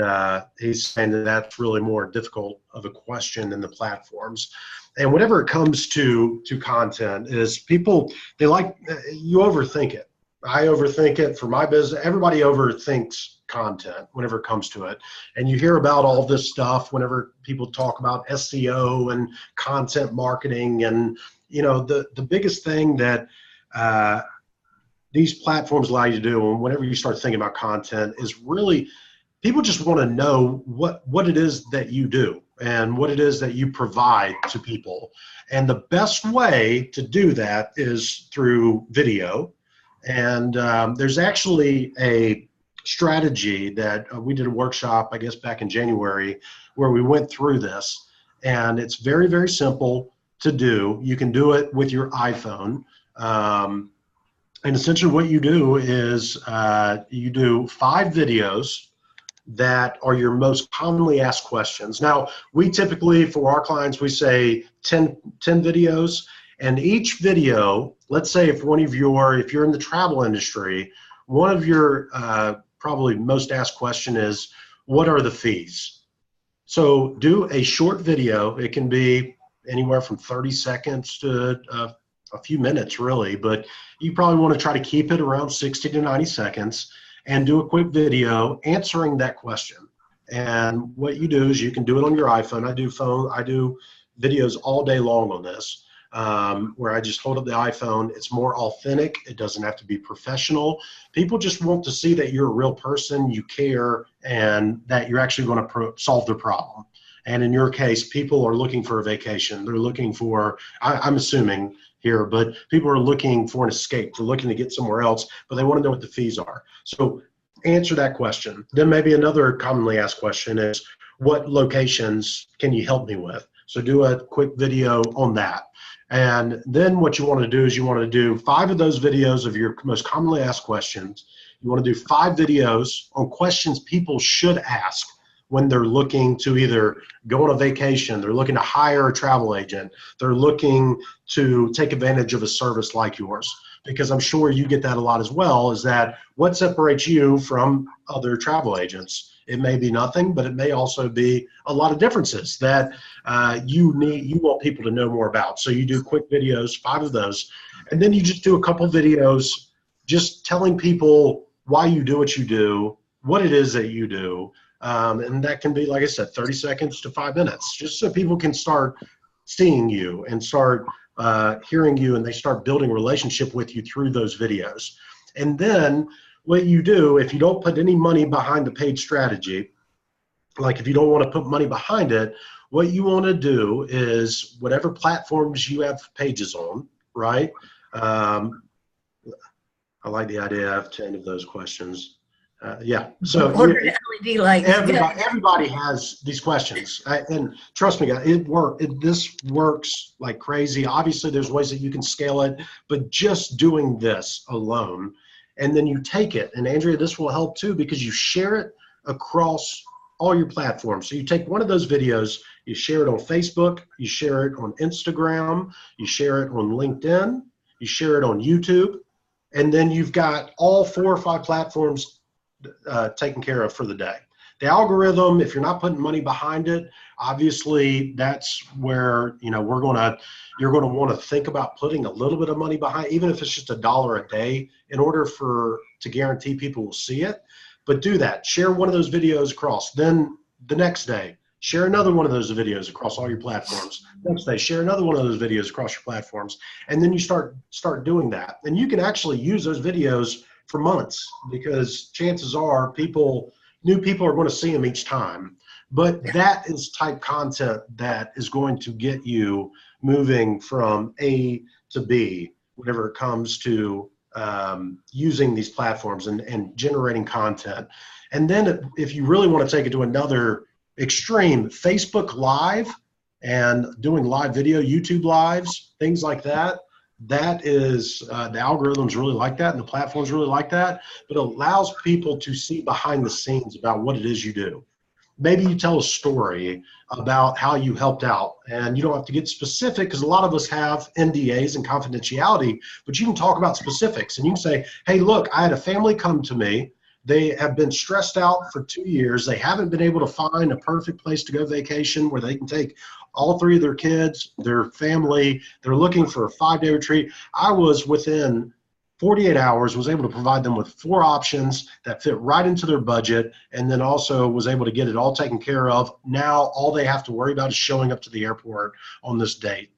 he's saying that that's really more difficult of a question than the platforms. And whenever it comes to content, is people, you overthink it. I overthink it for my business. Everybody overthinks content whenever it comes to it. And you hear about all this stuff whenever people talk about SEO and content marketing, and the biggest thing that these platforms allow you to do, and whenever you start thinking about content, is really people just want to know what it is that you do and what it is that you provide to people. And the best way to do that is through video. And there's actually a strategy that we did a workshop, I guess, back in January, where we went through this. And it's very, very simple to do. You can do it with your iPhone. And essentially what you do is you do 5 videos that are your most commonly asked questions. Now, we typically, for our clients, we say 10 videos. And each video, let's say if you're in the travel industry, one of your probably most asked question is, what are the fees? So do a short video. It can be anywhere from 30 seconds to a few minutes, really, but you probably want to try to keep it around 60 to 90 seconds and do a quick video answering that question. And what you do is you can do it on your iPhone. I do videos all day long on this, where I just hold up the iPhone. It's more authentic. It doesn't have to be professional. People just want to see that you're a real person, you care, and that you're actually going to solve their problem. And in your case, people are looking for a vacation. They're looking for, I'm assuming here, but people are looking for an escape. They're looking to get somewhere else, but they want to know what the fees are. So answer that question. Then maybe another commonly asked question is, what locations can you help me with? So do a quick video on that. And then what you want to do is you want to do 5 of those videos of your most commonly asked questions. You want to do 5 videos on questions people should ask when they're looking to either go on a vacation, they're looking to hire a travel agent, they're looking to take advantage of a service like yours. Because I'm sure you get that a lot as well, is that what separates you from other travel agents? It may be nothing, but it may also be a lot of differences that you want people to know more about. So you do quick videos, 5 of those, and then you just do a couple videos just telling people why you do what you do, what it is that you do, And that can be, like I said, 30 seconds to 5 minutes, just so people can start seeing you and start hearing you, and they start building a relationship with you through those videos. And then what you do, if you don't put any money behind the paid strategy, like if you don't want to put money behind it, what you want to do is whatever platforms you have pages on, right? I like the idea of 10 of those questions. Yeah, so LED lights. everybody has these questions, and trust me, guys, this works like crazy. Obviously, there's ways that you can scale it, but just doing this alone, and then you take it, and Andrea, this will help too, because you share it across all your platforms. So you take one of those videos, you share it on Facebook, you share it on Instagram, you share it on LinkedIn, you share it on YouTube, and then you've got all 4 or 5 platforms taken care of for the day. The algorithm, if you're not putting money behind it, obviously that's where you're going to want to think about putting a little bit of money behind, even if it's just $1 a day, in order to guarantee people will see it. But do that. Share one of those videos across. Then the next day, share another one of those videos across all your platforms. Next day, share another one of those videos across your platforms, and then you start doing that. And you can actually use those videos for months, because chances are new people are going to see them each time. But that is type content that is going to get you moving from A to B whenever it comes to using these platforms and generating content. And then if you really want to take it to another extreme, Facebook Live and doing live video, YouTube lives, things like that, that is, the algorithms really like that, and the platforms really like that, but it allows people to see behind the scenes about what it is you do. Maybe you tell a story about how you helped out, and you don't have to get specific, because a lot of us have NDAs and confidentiality, but you can talk about specifics, and you can say, hey, look, I had a family come to me. They have been stressed out for 2 years. They haven't been able to find a perfect place to go vacation where they can take all 3 of their kids, their family. They're looking for a 5-day retreat. I was within 48 hours, was able to provide them with 4 options that fit right into their budget, and then also was able to get it all taken care of. Now all they have to worry about is showing up to the airport on this date.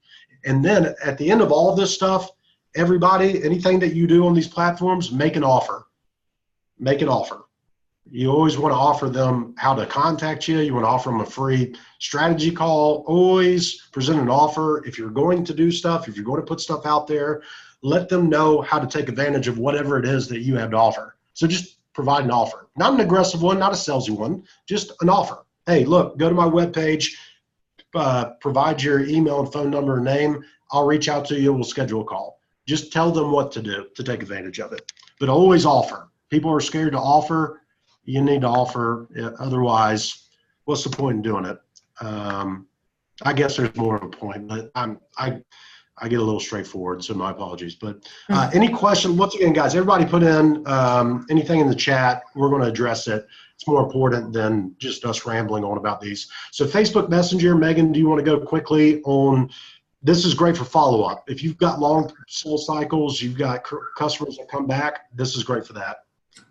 And then at the end of all of this stuff, everybody, anything that you do on these platforms, make an offer. Make an offer. You always want to offer them how to contact you. You want to offer them a free strategy call. Always present an offer. If you're going to do stuff, if you're going to put stuff out there, let them know how to take advantage of whatever it is that you have to offer. So just provide an offer. Not an aggressive one, not a salesy one, just an offer. Hey, look, go to my webpage, provide your email and phone number and name. I'll reach out to you. We'll schedule a call. Just tell them what to do to take advantage of it. But always offer. People are scared to offer. You need to offer. Otherwise, what's the point in doing it? I guess there's more of a point, but I get a little straightforward, so my apologies. But any question? Once again, guys, everybody put in anything in the chat. We're going to address it. It's more important than just us rambling on about these. So Facebook Messenger, Megan, do you want to go quickly on? This is great for follow-up. If you've got long sales cycles, you've got customers that come back, this is great for that.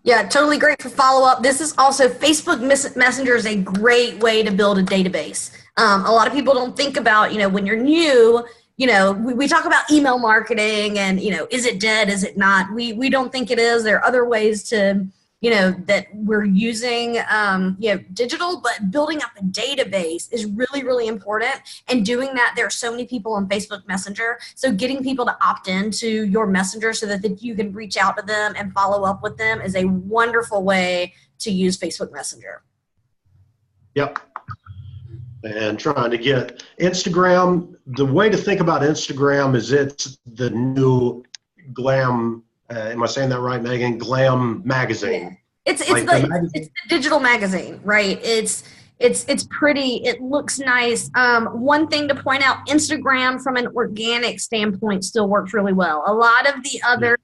Yeah, totally great for follow-up. This is also, Facebook Messenger is a great way to build a database. A lot of people don't think about, when you're new, we talk about email marketing and, is it dead? Is it not? We don't think it is. There are other ways to, that we're using, digital, but building up a database is really, really important. And doing that, there are so many people on Facebook Messenger. So getting people to opt into your Messenger so that you can reach out to them and follow up with them is a wonderful way to use Facebook Messenger. Yep. And trying to get Instagram, the way to think about Instagram is it's the new glam. Am I saying that right, Megan? Glam magazine. It's the digital magazine, right? It's pretty. It looks nice. One thing to point out: Instagram, from an organic standpoint, still works really well. A lot of the other,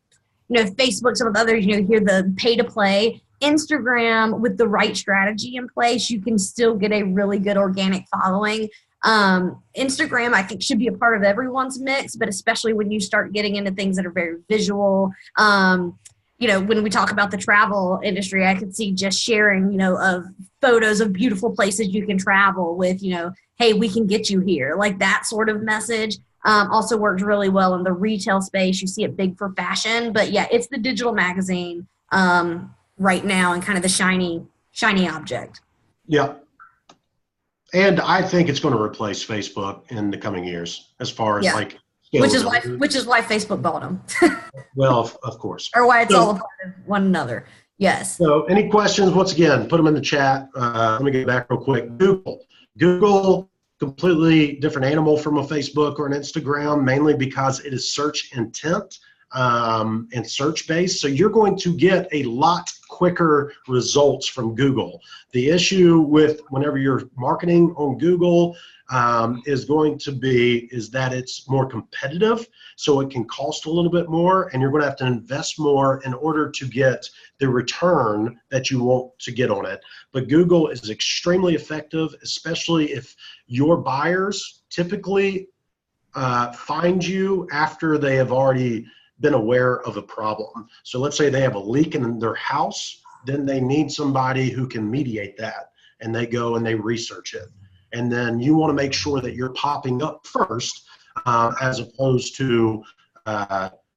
Facebook, some of the others, hear the pay to play. Instagram, with the right strategy in place, you can still get a really good organic following. Instagram, I think, should be a part of everyone's mix, but especially when you start getting into things that are very visual. When we talk about the travel industry, I could see just sharing, of photos of beautiful places you can travel with, hey, we can get you here. Like that sort of message also works really well in the retail space. You see it big for fashion, but yeah, it's the digital magazine right now and kind of the shiny object. Yeah. And I think it's going to replace Facebook in the coming years as far as like which is why Facebook bought them. Well, of course. Or why it's all a part of one another. Yes. So any questions, once again, put them in the chat. Let me get back real quick. Google, completely different animal from a Facebook or an Instagram, mainly because it is search intent and search based. So you're going to get a lot quicker results from Google. The issue with whenever you're marketing on Google is that it's more competitive, so it can cost a little bit more, and you're going to have to invest more in order to get the return that you want to get on it. But Google is extremely effective, especially if your buyers typically find you after they have already been aware of a problem. So let's say they have a leak in their house, then they need somebody who can mediate that, and they go and they research it. And then you want to make sure that you're popping up first as opposed to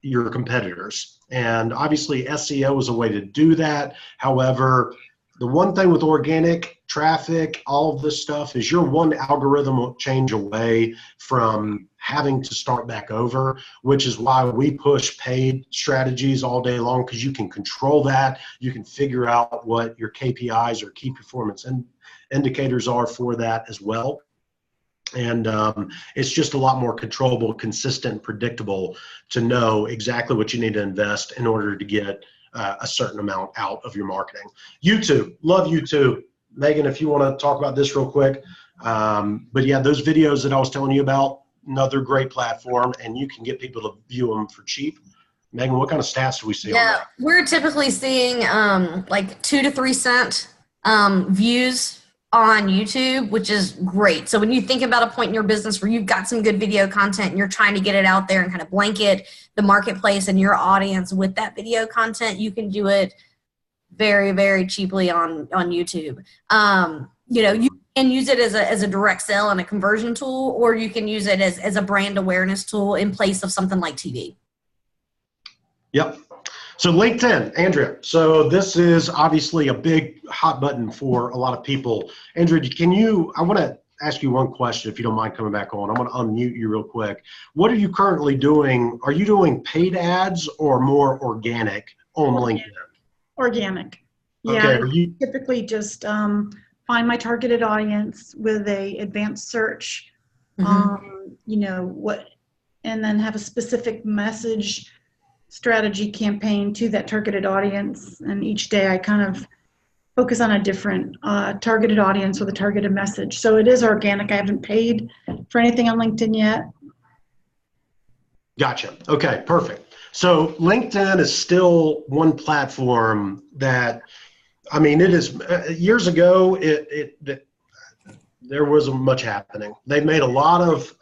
your competitors. And obviously SEO is a way to do that. However, the one thing with organic traffic, all of this stuff, is you're one algorithm change away from having to start back over, which is why we push paid strategies all day long, because you can control that. You can figure out what your KPIs or key performance indicators are for that as well. And it's just a lot more controllable, consistent, predictable to know exactly what you need to invest in order to get a certain amount out of your marketing. YouTube, love YouTube. Megan, if you want to talk about this real quick. But yeah, those videos that I was telling you about, another great platform, and you can get people to view them for cheap. Megan, what kind of stats do we see on that? We're typically seeing like 2 to 3 cent views on YouTube, which is great. So when you think about a point in your business where you've got some good video content and you're trying to get it out there and kind of blanket the marketplace and your audience with that video content, you can do it very, very cheaply on YouTube. You can use it as a direct sale and a conversion tool, or you can use it as a brand awareness tool in place of something like TV. Yep. So LinkedIn, Andrea. So this is obviously a big hot button for a lot of people. Andrea, I want to ask you one question if you don't mind coming back on. I'm going to unmute you real quick. What are you currently doing? Are you doing paid ads or more organic on LinkedIn? Organic. Yeah, okay. I typically just find my targeted audience with a advanced search, and then have a specific message strategy campaign to that targeted audience. And each day I kind of focus on a different targeted audience with a targeted message. So it is organic. I haven't paid for anything on LinkedIn yet. Gotcha. Okay, perfect. So LinkedIn is still one platform that, it is, years ago, there wasn't much happening. They've made a lot of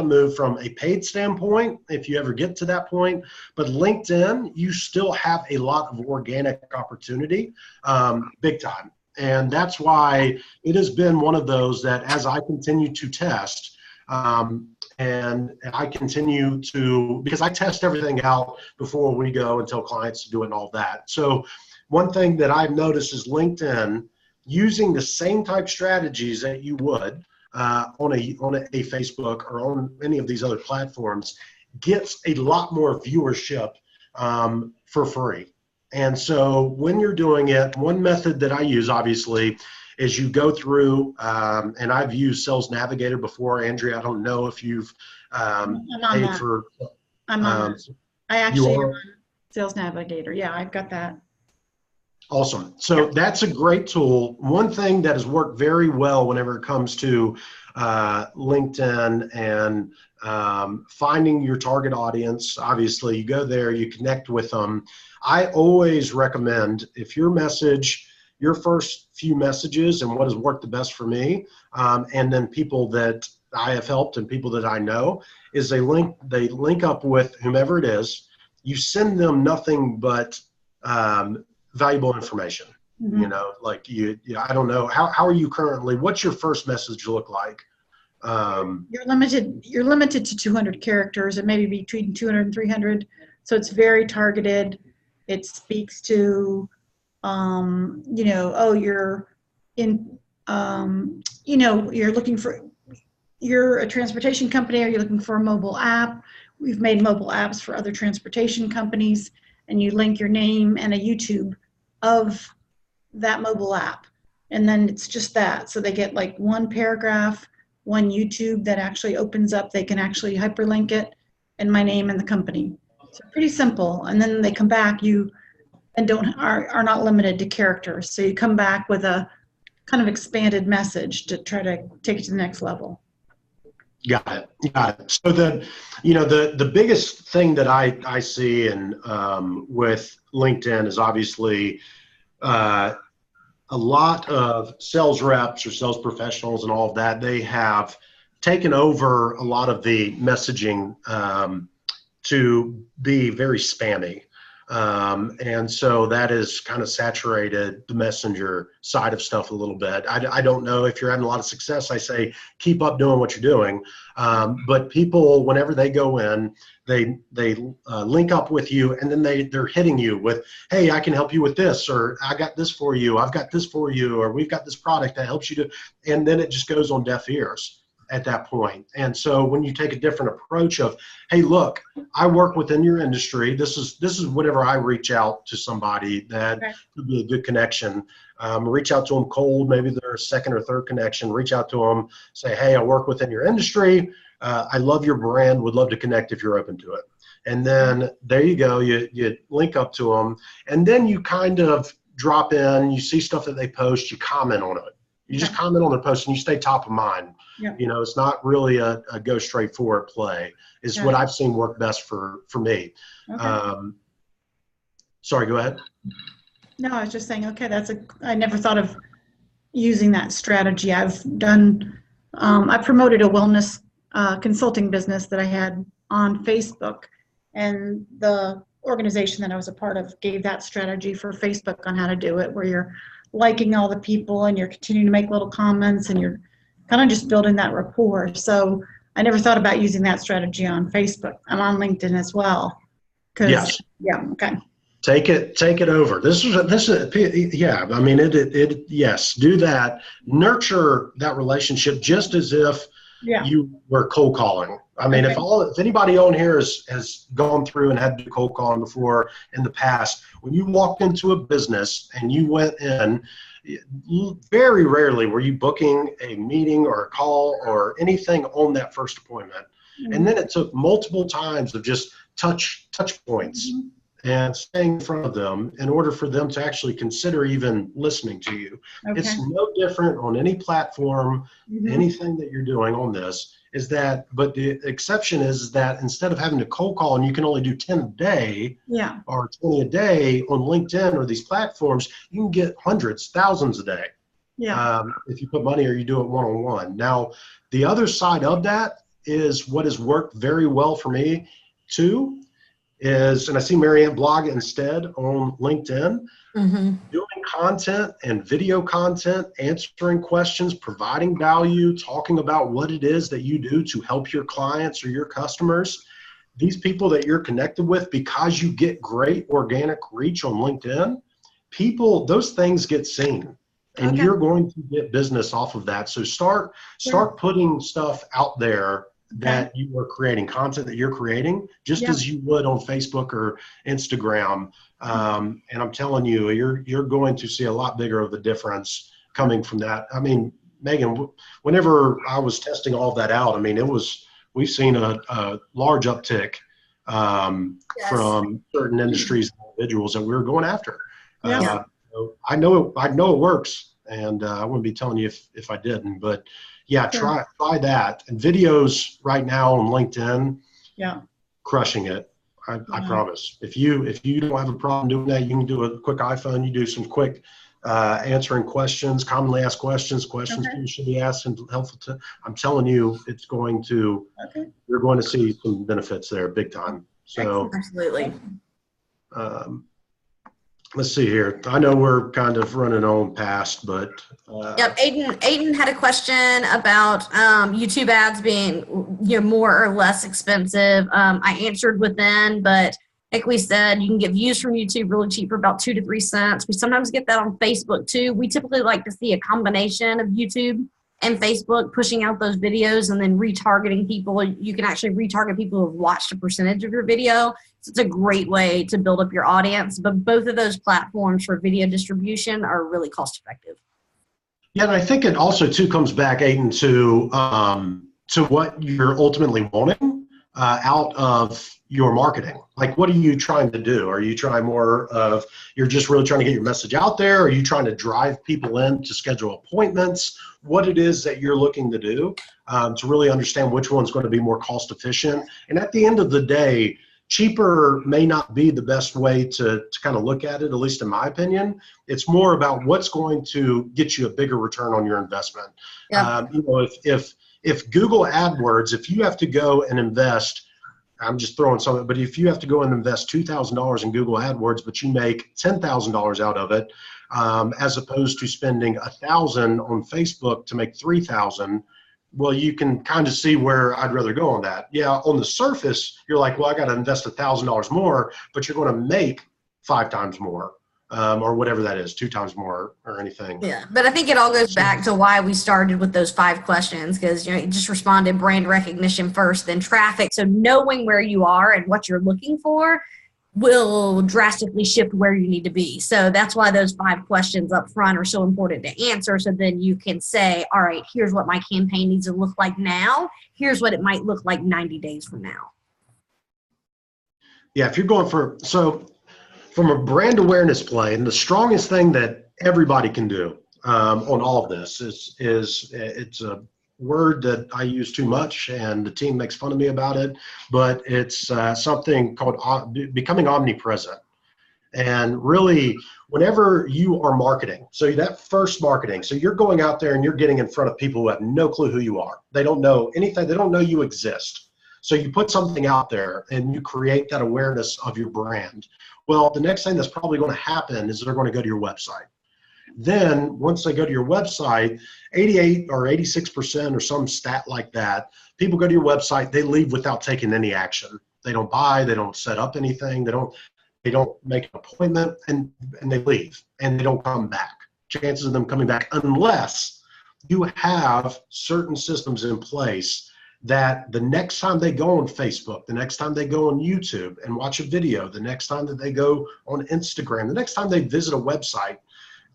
move from a paid standpoint, if you ever get to that point. But LinkedIn, you still have a lot of organic opportunity, big time. And that's why it has been one of those that, as I continue to test, and I continue to, because I test everything out before we go and tell clients to do it and all that. So one thing that I've noticed is LinkedIn, using the same type strategies that you would on a Facebook or on any of these other platforms, gets a lot more viewership for free. And so when you're doing it, one method that I use, obviously, is you go through, and I've used Sales Navigator before. Andrea, I don't know if you've paid for. I'm on that. I actually am on Sales Navigator. Yeah, I've got that. Awesome. So that's a great tool. One thing that has worked very well whenever it comes to LinkedIn and finding your target audience, obviously you go there, you connect with them. I always recommend, if your first few messages, and what has worked the best for me, and then people that I have helped and people that I know, is they link up with whomever it is. You send them nothing but valuable information. Mhm. You know, like I don't know. How are you currently? What's your first message look like? You're limited to 200 characters, and maybe between 200 and 300. So it's very targeted. It speaks to, oh, you're in, you're looking for, you're a transportation company. Are you looking for a mobile app? We've made mobile apps for other transportation companies, and you link your name and a YouTube of that mobile app. And then it's just that. So they get like one paragraph, one YouTube that actually opens up. They can actually hyperlink it and my name and the company. So pretty simple. And then they come back, are not limited to characters. So you come back with a kind of expanded message to try to take it to the next level. Got it. Got it. So the biggest thing that I see with LinkedIn is obviously a lot of sales reps or sales professionals and all of that. They have taken over a lot of the messaging to be very spammy. And so that has kind of saturated the messenger side of stuff a little bit. I don't know if you're having a lot of success. I say keep up doing what you're doing. But people, whenever they go in, they link up with you, and then they're hitting you with, hey, I can help you with this, or I got this for you, I've got this for you, or we've got this product that helps you to, and then it just goes on deaf ears at that point. And so when you take a different approach of, hey, look, I work within your industry. This is whenever I reach out to somebody that could be a good connection, reach out to them cold, maybe they're a second or third connection, reach out to them, say, hey, I work within your industry. I love your brand, would love to connect if you're open to it. And then there you go, you link up to them, and then you kind of drop in, you see stuff that they post, you comment on it. You just comment on their post and you stay top of mind. Yeah. You know, it's not really a go straight for it play is what I've seen work best for me. Okay. Sorry, go ahead. No, I was just saying, okay, I never thought of using that strategy. I've done, I promoted a wellness consulting business that I had on Facebook, and the organization that I was a part of gave that strategy for Facebook on how to do it, where you're liking all the people and you're continuing to make little comments and you're kind of just building that rapport. So I never thought about using that strategy on Facebook. I'm on LinkedIn as well. Yes. Yeah. Okay. Take it over. This is yeah. I mean, yes, do that. Nurture that relationship just as if you were cold calling. I mean, if anybody on here has gone through and had to do cold calling before in the past, when you walked into a business and you went in, very rarely were you booking a meeting or a call or anything on that first appointment. Mm-hmm. And then it took multiple times of just touch points. Mm-hmm. And staying in front of them in order for them to actually consider even listening to you. Okay. It's no different on any platform, anything that you're doing on this is that, but the exception is that instead of having to cold call and you can only do 10 a day or 20 a day on LinkedIn or these platforms, you can get hundreds, thousands a day. Yeah. If you put money or you do it one-on-one. Now, the other side of that is what has worked very well for me too, and I see Marianne blog instead on LinkedIn, doing content and video content, answering questions, providing value, talking about what it is that you do to help your clients or your customers. These people that you're connected with, because you get great organic reach on LinkedIn, those things get seen. And you're going to get business off of that. So start putting stuff out there that you are creating, content that you're creating, just as you would on Facebook or Instagram. And I'm telling you, you're going to see a lot bigger of the difference coming from that. I mean, Megan, whenever I was testing all that out, I mean, we've seen a large uptick from certain industries and individuals that we were going after. So I know it works, and I wouldn't be telling you if I didn't, but try that. And videos right now on LinkedIn, crushing it. I promise. If you don't have a problem doing that, you can do a quick iPhone. You do some quick answering questions, commonly asked questions people should be asked and helpful to. I'm telling you, it's going to. You're going to see some benefits there, big time. So absolutely. let's see here. I know we're kind of running on past, but Yep, Aiden had a question about YouTube ads being more or less expensive. I answered within, but like we said, you can get views from YouTube really cheap for about 2 to 3 cents. We sometimes get that on Facebook too. We typically like to see a combination of YouTube and Facebook pushing out those videos and then retargeting people. You can actually retarget people who have watched a percentage of your video. So it's a great way to build up your audience. But both of those platforms for video distribution are really cost effective. yeah, and I think it also too comes back, Aiden, to what you're ultimately wanting out of your marketing. Like, what are you trying to do? Are you trying more of, you're just really trying to get your message out there? Are you trying to drive people in to schedule appointments? What it is that you're looking to do to really understand which one's going to be more cost efficient. And at the end of the day, cheaper may not be the best way to kind of look at it, at least in my opinion. It's more about what's going to get you a bigger return on your investment. Yeah. If Google AdWords, if you have to go and invest, I'm just throwing something, but if you have to go and invest $2,000 in Google AdWords, but you make $10,000 out of it, as opposed to spending $1,000 on Facebook to make $3,000, well, you can kind of see where I'd rather go on that. Yeah, on the surface, you're like, well, I got to invest $1,000 more, but you're going to make 5 times more, or whatever that is, 2 times more, or anything. Yeah, but I think it all goes back to why we started with those 5 questions, because you just responded brand recognition first, then traffic. So knowing where you are and what you're looking for will drastically shift where you need to be. So that's why those 5 questions up front are so important to answer. So then you can say, all right, here's what my campaign needs to look like now. Here's what it might look like 90 days from now. Yeah, if you're going from a brand awareness play, and the strongest thing that everybody can do on all of this is it's a word that I use too much, and the team makes fun of me about it, but it's something called becoming omnipresent. And really, whenever you are marketing, so that first marketing, so you're going out there and you're getting in front of people who have no clue who you are. They don't know anything. They don't know you exist. So you put something out there and you create that awareness of your brand. Well, the next thing that's probably going to happen is they're going to go to your website. Then once they go to your website, 88 or 86% or some stat like that, people go to your website, they leave without taking any action. They don't buy, they don't set up anything, they don't make an appointment, and they leave and they don't come back. Chances of them coming back, unless you have certain systems in place that the next time they go on Facebook, the next time they go on YouTube and watch a video, the next time that they go on Instagram, the next time they visit a website,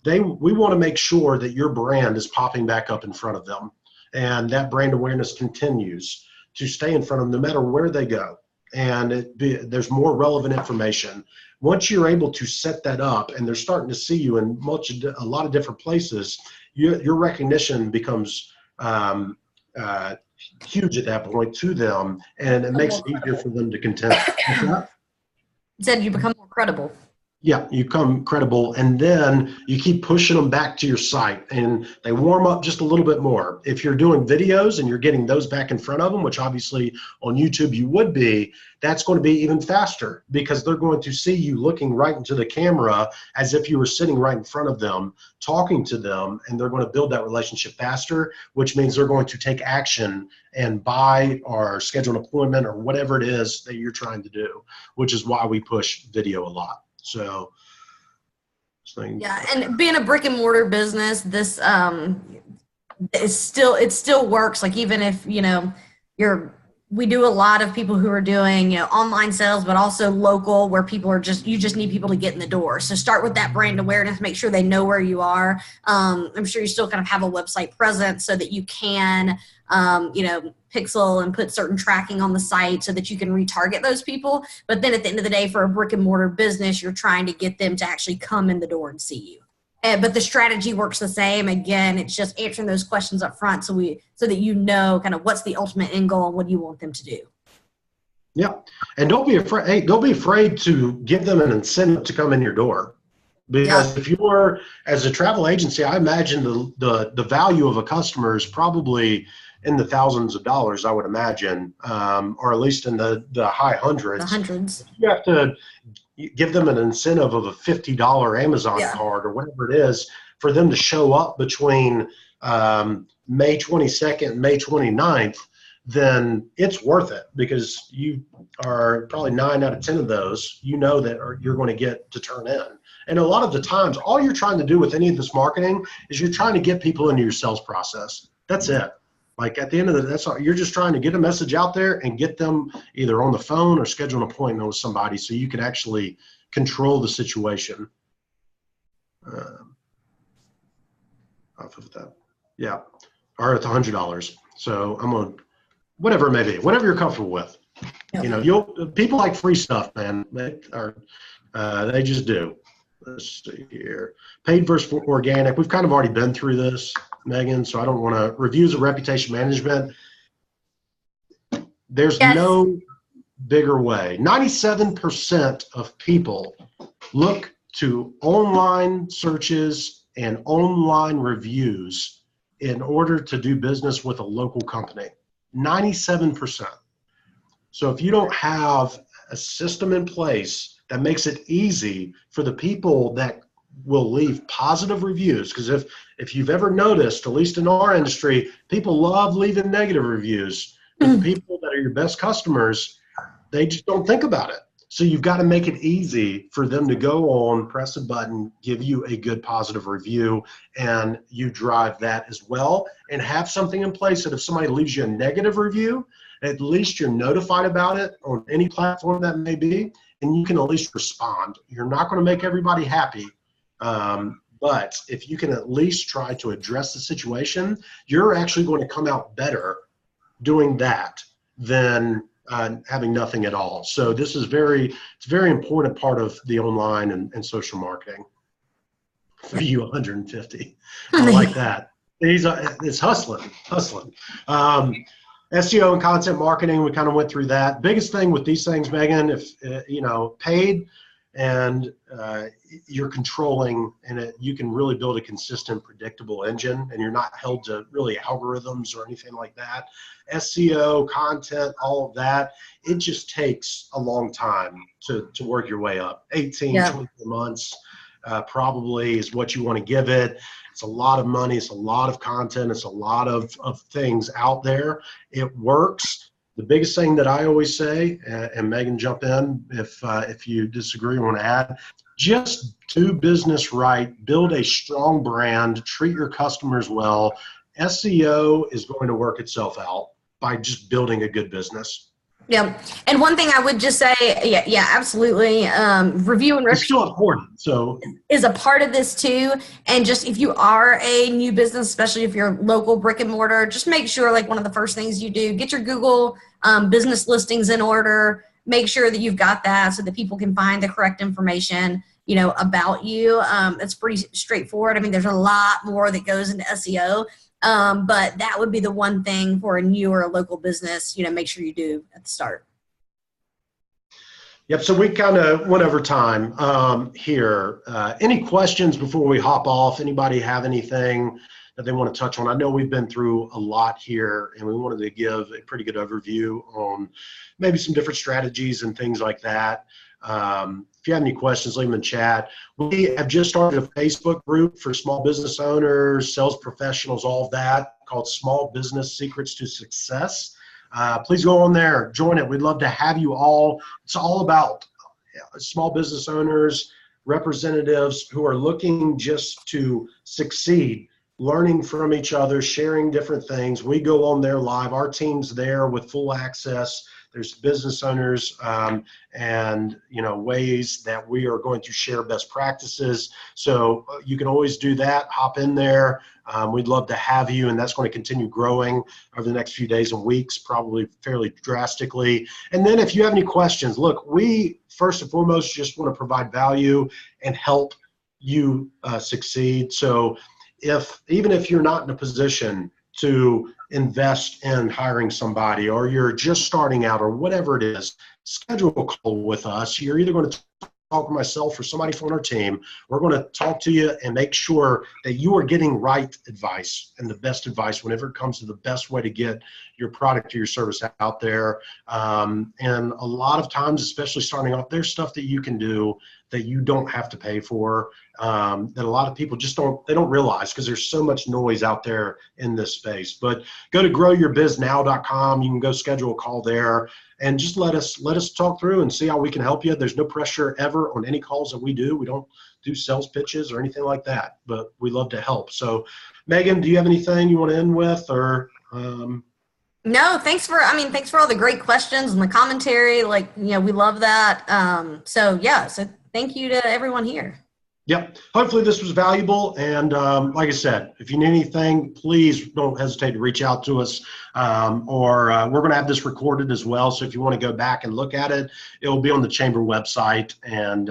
we want to make sure that your brand is popping back up in front of them, and that brand awareness continues to stay in front of them no matter where they go, and there's more relevant information. Once you're able to set that up and they're starting to see you in a lot of different places, your recognition becomes huge at that point to them, and it makes it easier for them to contend. You said you become more credible. Yeah, you become credible, and then you keep pushing them back to your site, and they warm up just a little bit more. If you're doing videos and you're getting those back in front of them, which obviously on YouTube you would be, that's going to be even faster, because they're going to see you looking right into the camera as if you were sitting right in front of them, talking to them, and they're going to build that relationship faster, which means they're going to take action and buy or schedule an appointment or whatever it is that you're trying to do, which is why we push video a lot. So, yeah, and being a brick and mortar business, this it still works. Like, even if we do a lot of people who are doing online sales, but also local, where people are you just need people to get in the door. So start with that brand awareness, make sure they know where you are. I'm sure you still kind of have a website presence so that you can pixel and put certain tracking on the site so that you can retarget those people. But then at the end of the day, for a brick and mortar business, you're trying to get them to actually come in the door and see you. But the strategy works the same. Again, it's just answering those questions up front so that you know kind of what's the ultimate end goal and what do you want them to do. Yeah, and don't be afraid. Hey, don't be afraid to give them an incentive to come in your door, because if you're, as a travel agency, I imagine the value of a customer is probably in the thousands of dollars, I would imagine, or at least in the high hundreds. The hundreds. You have to, you give them an incentive of a $50 Amazon Yeah. card or whatever it is for them to show up between May 22nd and May 29th, then it's worth it, because you are probably 9 out of 10 of those, that you're going to get to turn in. And a lot of the times, all you're trying to do with any of this marketing is you're trying to get people into your sales process. That's it. Like at the end of the day, that's all. You're just trying to get a message out there and get them either on the phone or schedule an appointment with somebody so you can actually control the situation. Off of that. Yeah. Or at $100. So I'm going to, whatever it may be, whatever you're comfortable with. Yep. People like free stuff, man. They just do. Let's see here. Paid versus organic. We've kind of already been through this, Megan, so I don't want to. Reviews of reputation management. There's no bigger way. 97% of people look to online searches and online reviews in order to do business with a local company. 97%. So if you don't have a system in place that makes it easy for the people that will leave positive reviews, because if you've ever noticed, at least in our industry, people love leaving negative reviews. But the people that are your best customers, they just don't think about it. So you've got to make it easy for them to go on, press a button, give you a good positive review, and you drive that as well. And have something in place that if somebody leaves you a negative review, at least you're notified about it on any platform that may be, and you can at least respond. You're not going to make everybody happy, but if you can at least try to address the situation, you're actually going to come out better doing that than having nothing at all. So this is it's a very important part of the online and social marketing. For you, 150. I like that. It's hustling. SEO and content marketing, we kind of went through that. Biggest thing with these things, Megan, if paid and you're controlling, and you can really build a consistent, predictable engine, and you're not held to really algorithms or anything like that. SEO, content, all of that, it just takes a long time to work your way up. 18, 24 months probably is what you want to give it. It's a lot of money. It's a lot of content. It's a lot of things out there. It works. The biggest thing that I always say, and Megan, jump in if you disagree or want to add, just do business right, build a strong brand, treat your customers well. SEO is going to work itself out by just building a good business. Yeah. And one thing I would just say, yeah, absolutely. Review and it's still important. So is a part of this too. And just if you are a new business, especially if you're local brick and mortar, just make sure, like, one of the first things you do, get your Google business listings in order. Make sure that you've got that so that people can find the correct information, about you. It's pretty straightforward. I mean, there's a lot more that goes into SEO. But that would be the one thing for a new or a local business, make sure you do at the start. Yep. So we kind of went over time here. Any questions before we hop off? Anybody have anything that they want to touch on? I know we've been through a lot here, and we wanted to give a pretty good overview on maybe some different strategies and things like that. If you have any questions, leave them in chat. We have just started a Facebook group for small business owners, sales professionals, all of that, called Small Business Secrets to Success. Please go on there, join it. We'd love to have you all. It's all about small business owners, representatives who are looking just to succeed, learning from each other, sharing different things. We go on there live. Our team's there with full access. There's business owners and ways that we are going to share best practices. So you can always do that. Hop in there. We'd love to have you, and that's going to continue growing over the next few days and weeks, probably fairly drastically. And then if you have any questions, look, we first and foremost just want to provide value and help you succeed. So even if you're not in a position to invest in hiring somebody, or you're just starting out, or whatever it is, schedule a call with us. You're either going to talk to myself or somebody from our team, we're going to talk to you and make sure that you are getting right advice and the best advice whenever it comes to the best way to get your product or your service out there. And a lot of times, especially starting off, there's stuff that you can do that you don't have to pay for, that a lot of people just don't realize because there's so much noise out there in this space. But go to growyourbiznaw.com. You can go schedule a call there and just let us talk through and see how we can help you. There's no pressure ever on any calls that we do. We don't do sales pitches or anything like that, but we love to help. So Megan, do you have anything you want to end with, or No, thanks for all the great questions and the commentary. We love that. So thank you to everyone here. Yep. Hopefully this was valuable. And like I said, if you need anything, please don't hesitate to reach out to us. We're going to have this recorded as well. So if you want to go back and look at it, it will be on the chamber website, and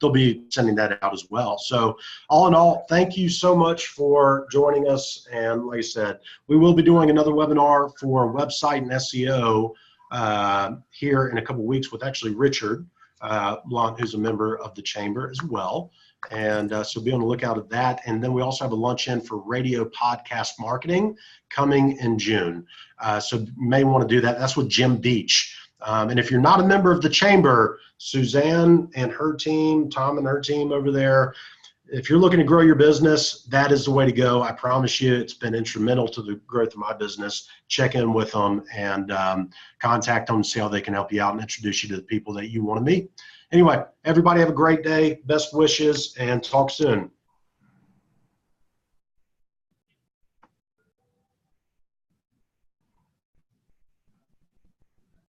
they'll be sending that out as well. So all in all, thank you so much for joining us. And like I said, we will be doing another webinar for website and SEO here in a couple of weeks with actually Richard Blunt, who's a member of the chamber as well. And so be on the lookout of that. And then we also have a luncheon for radio podcast marketing coming in June. So you may want to do that. That's with Jim Beach. And if you're not a member of the chamber, Suzanne and her team, Tom and her team over there, if you're looking to grow your business, that is the way to go. I promise you, it's been instrumental to the growth of my business. Check in with them and contact them and see how they can help you out and introduce you to the people that you want to meet. Anyway, everybody have a great day. Best wishes, and talk soon.